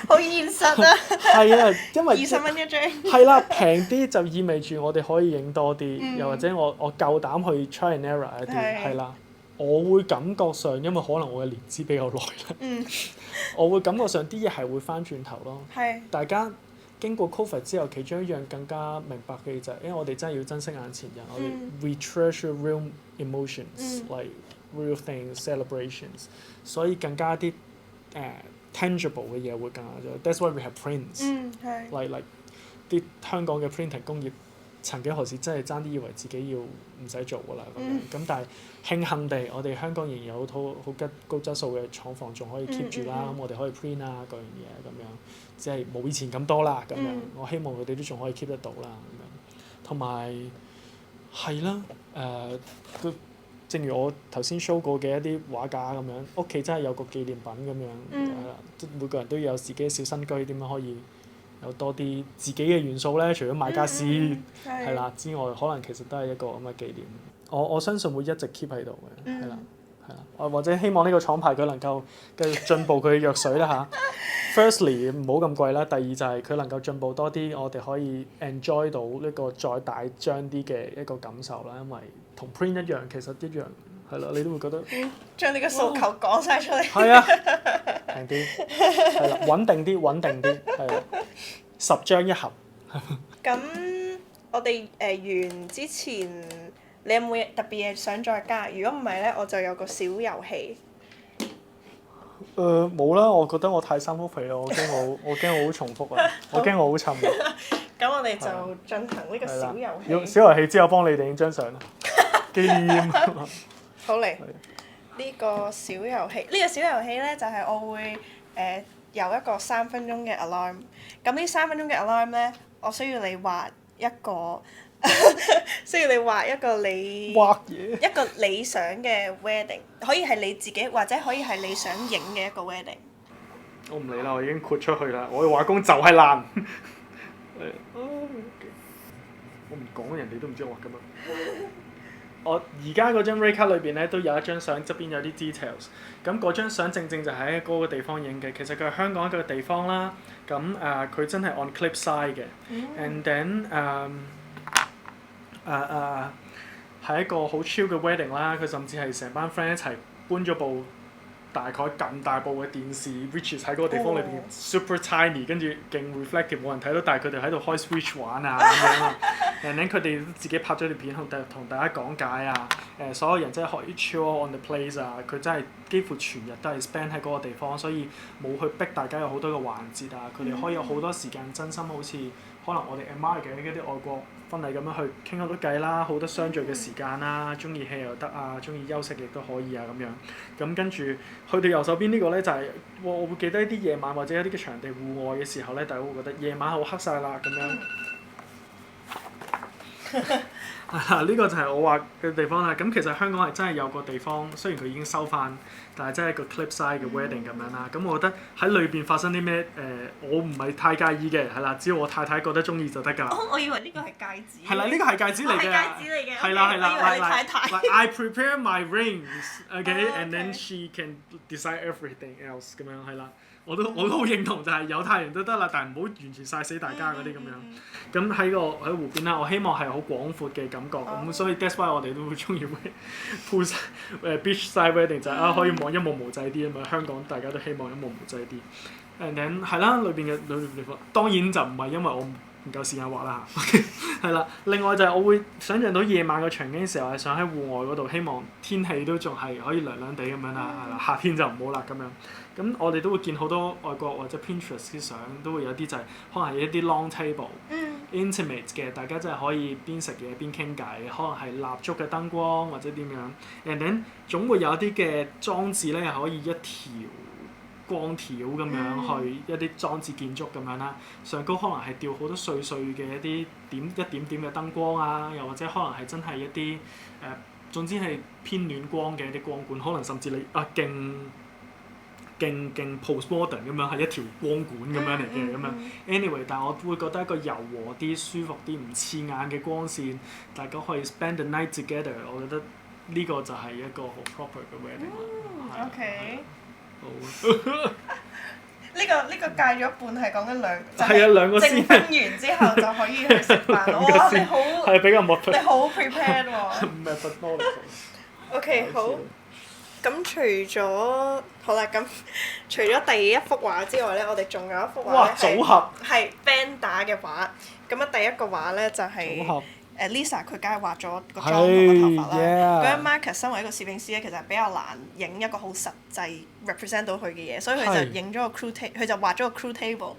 好現實啊！係啊，因為20蚊一張。係啦，平啲就意味住我哋可以影多啲，又或者我夠膽去 try and error 一啲，係啦。我會感覺上，因為可能我嘅年資比較耐啦，我會感覺上啲嘢係會翻轉頭咯。大家經過 COVID 之後，其中一樣更加明白嘅就係，因為我哋真係要珍惜眼前人，我哋 we treasure real emotions like real things, celebrations， 所以更加啲tangible 嘅嘢會更加咗。That's why we have prints。like 啲香港嘅 printing 工業曾幾何時真係爭啲以為自己要唔使做㗎啦咁樣。咁但係慶幸地，我哋香港仍然有好高質素嘅廠房仲可以 keep 住啦。咁我哋可以 print 啊各樣嘢咁樣，即係冇以前咁多啦咁樣。我希望佢哋都仲可以 keep 得到啦咁樣。同埋係啦，正如我頭先 show 過嘅一啲畫架咁樣，屋企真係有個紀念品咁樣，係啦，即每個人都要有自己嘅小新居，點樣可以有多啲自己嘅元素咧？除咗買家私係啦之外，可能其實都係一個咁嘅紀念。我相信會一直 keep 喺度嘅，係啦，係啦，或者希望呢個廠牌佢能夠繼續進步佢嘅藥水啦嚇。Firstly 唔好咁貴啦，第二就係佢能夠進步多啲，我哋可以 enjoy 到呢個再大張啲嘅一個感受啦，因為同 print 一樣，其實一樣係啦，你都會覺得將你嘅訴求講晒出嚟。係啊，平啲係啦，穩定啲係啦，10張一盒。咁我哋完之前，你有冇特別嘢想再加？如果唔係咧，我就有個小遊戲。冇啦，我覺得我太三幅皮啦，我驚我好重複啊，我驚我好沉啊。咁我哋就進行呢個小遊戲。用小遊戲之後幫你哋影張相啦，紀念。好嚟，呢個小遊戲，呢個小遊戲咧就係我會有一個3分鐘嘅 alarm。咁呢3分鐘嘅 alarm 咧，我需要你畫一個一個理想嘅 wedding， 可以係你自己，或者可以係你想影嘅一個 wedding。我唔理啦，我已經豁出去啦，我嘅畫工就係爛。我唔講人哋都唔知我畫㗎嘛。我而家嗰張 rate 卡裏邊咧都有一張相，側邊有啲 details。咁嗰張相正正就喺嗰個地方影嘅。其實佢係香港一個地方啦。咁佢真係 on Cliffside 嘅。And then 係一個好 chill 嘅 wedding 啦。佢甚至係成班 friend 一齊搬咗部大概咁大部嘅電視 ，which is 喺嗰個地方裏邊 super tiny， 跟住勁 reflective， 冇人睇到，但係佢哋喺度開 Switch 玩啊咁樣啊。然後佢哋自己拍咗條片同大家講解啊。所有人真係可以 chill on the place 啊。佢真係幾乎全日都係 spend 喺嗰個地方，所以冇去逼大家有好多嘅環節啊。佢哋可以有好多時間真心好似可能我哋 admire 嘅嗰啲外國婚禮咁樣去傾好多偈啦，好多相聚嘅時間啦，中意 hea 又得啊，中意休息亦都可以啊咁樣。咁跟住去到右手邊呢個咧就係、我會記得一啲夜晚或者一啲嘅場地戶外嘅時候咧，大家會覺得夜晚好黑晒啦咁樣。呢個就係我話嘅地方啦。咁其實香港係真係有個地方，雖然佢已經收翻，但係真係一個 Cliffside 嘅 wedding 咁樣啦。咁我覺得喺裏邊發生啲咩我唔係太介意嘅，係啦，只要我太太覺得中意就得㗎。我以為呢個係戒指。係啦，呢個係戒指嚟嘅。戒指嚟嘅。係啦係啦，我以為你太太。like I prepare my rings，okay，and then she can decide everything else 咁樣係啦。我都好認同，就係有太陽都得啦，但係唔好完全曬死大家嗰啲咁樣。咁喺湖邊啦，我希望係好廣闊嘅感覺，咁所以 that's why 我哋都會中意 pool beach side wedding 就係可以望一望無際啲啊嘛。香港大家都希望一望無際啲。And then 係啦，裏邊地方當然就唔係因為我唔夠時間畫啦嚇。係啦，另外就係我會想像到夜晚個場景嘅時候係想喺戶外嗰度，希望天氣都仲係可以涼涼地咁樣啦，係啦，夏天就唔好啦咁樣。咁我哋都會見好多外國或者 Pinterest 啲相，都會有啲就係可能係一啲 long table、intimate 嘅，大家真係可以邊食嘢邊傾偈，可能係蠟燭嘅燈光或者點樣。And then 總會有一啲嘅裝置咧，係可以一條光條咁樣去一啲裝置建築咁樣啦。上高可能係吊好多碎碎嘅一啲一點點嘅燈光啊，又或者可能係真係一啲總之係偏暖光嘅一啲光管，可能甚至你勁 postmodern 咁樣係一條光管咁樣嚟嘅咁樣。Anyway， 但係我會覺得一個柔和啲、舒服啲、唔刺眼嘅光線，大家可以 spend the night together。我覺得呢個就係一個好 proper 嘅 wedding 啦。OK。好。呢個戒咗一半係講緊兩個先。證婚完之後就可以去食飯。哇！你好。係比較 modern。你好 prepared 喎。唔係 technological。OK， 好。咁除咗除咗第一幅畫之外咧，我哋仲有一幅畫咧係 band 打嘅畫。咁啊，第一個畫咧就係Lisa 佢梗係畫咗個妝同個頭髮啦。嗰陣 Marcus 身為一個攝影師咧，其實比較難影一個好實際 represent 到佢嘅嘢，所以佢就影咗個 crew table，佢就畫咗個 crew table。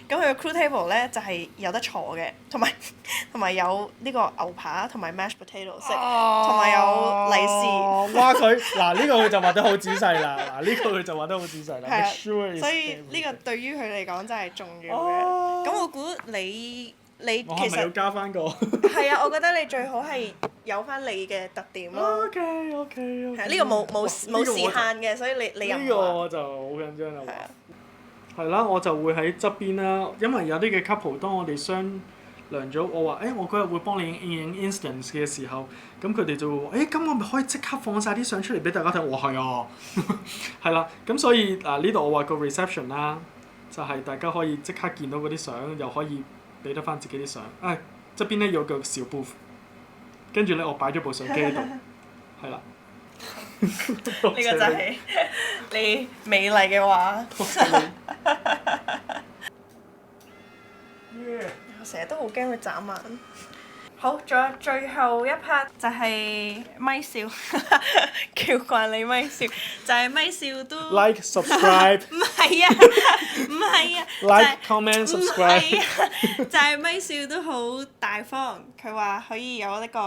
咁佢個 crew table 咧就係有得坐嘅，同埋有呢個牛扒同埋 mashed potato 食，同埋有利是。哇！呢個佢就畫得好仔細啦，呢個佢就畫得好仔細啦。係啊，所以呢個對於佢嚟講真係重要嘅。咁我估你其實我係咪要加翻個？係啊，我覺得你最好係有翻你嘅特點咯。OK。係呢個冇時限嘅，所以你又唔話。呢個我就好緊張啦。係啦，我就會喺側邊啦，因為有啲嘅 couple， 當我哋商量咗，我話我嗰日會幫你影 instance 嘅時候，咁佢哋就會話咁我咪可以即刻放晒啲相出嚟俾大家睇。我話係啊，係啦，咁所以呢度我話個 reception 啦，就係大家可以即刻見到嗰啲相，又可以俾得翻自己啲相。側邊咧有個小 booth， 跟住咧我擺咗部相機喺度，係啦。呢個就係你美麗嘅畫。我成日都好驚佢眨眼。好，仲有最後一 part 就係咪笑，叫慣你咪笑，就係咪笑都 like subscribe。唔係啊，唔係啊。like comment subscribe。就係咪笑都好大方，佢話可以有呢個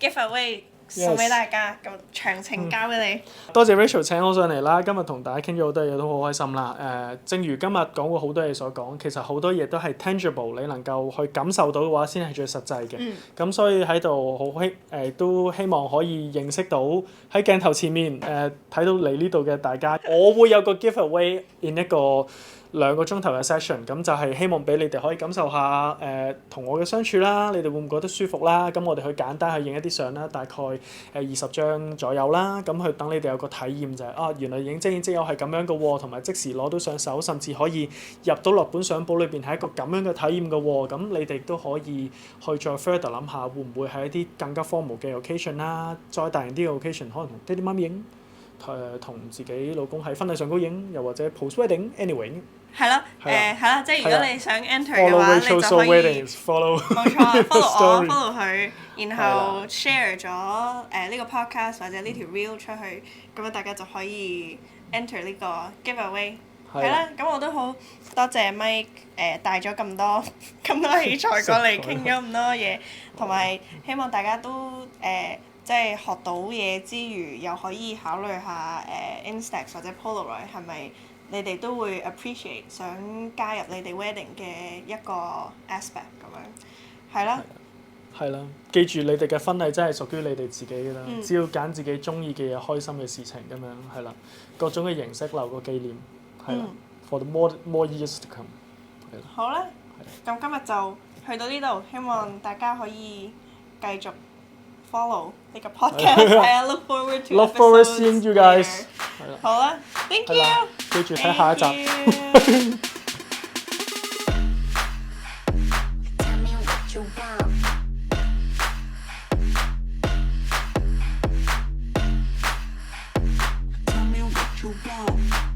giveaway。送俾大家，咁詳情交俾你。多謝 Rachel 請我上嚟啦，今日同大家傾咗好多嘢都好開心啦。正如今日講過好多嘢所講，其實好多嘢都係 tangible， 你能夠去感受到嘅話，先係最實際嘅。咁所以喺度都希望可以認識到喺鏡頭前面睇到你呢度嘅大家。我會有個 giveaway in 一個2個鐘頭嘅 session，咁就係希望俾你哋可以感受下同我嘅相處啦，你哋會唔會覺得舒服啦？咁我哋去簡單去影一啲相啦，大概20張左右啦，咁去等你哋有個體驗就係、原來影即影即有係咁樣嘅喎，同埋即時攞到上手，甚至可以入到落本相簿裏邊係一個咁樣嘅體驗嘅喎。咁你哋都可以去再 further 諗下，會唔會係一啲更加 formal 嘅 occasion 啦，再大型啲嘅 occasion，可能同爹哋媽咪影，同自己老公喺婚禮上高影，又或者 post wedding，anyway。係咯，係啦，即係如果你想 enter 嘅話，你就可以follow 冇錯 follow 我 follow 佢，然後 share 咗呢個 podcast 或者呢條 reel 出去，咁樣大家就可以 enter 呢個 giveaway。係啦，咁我都好多謝 Mike 帶咗咁多器材過嚟傾咗咁多嘢，同埋希望大家都即係學到嘢之餘，又可以考慮下Instax 或者 Polaroid 係咪你哋都會 appreciate 想加入你哋 wedding 嘅一個 aspect 咁樣，係啦。係啦，記住你哋嘅婚禮真係屬於你哋自己㗎啦，只要揀自己中意嘅嘢、開心嘅事情咁樣，係啦，各種嘅形式留個紀念，係啦，for the more years to come，係啦。好啦，咁今日就去到呢度，希望大家可以繼續 follow 呢個 podcast，係啊，look forward to Look forward episodes seeing you guys，係啦。好啦，thank 係啦 you，記住睇下一集。 Tell me what you want. Tell me what you want.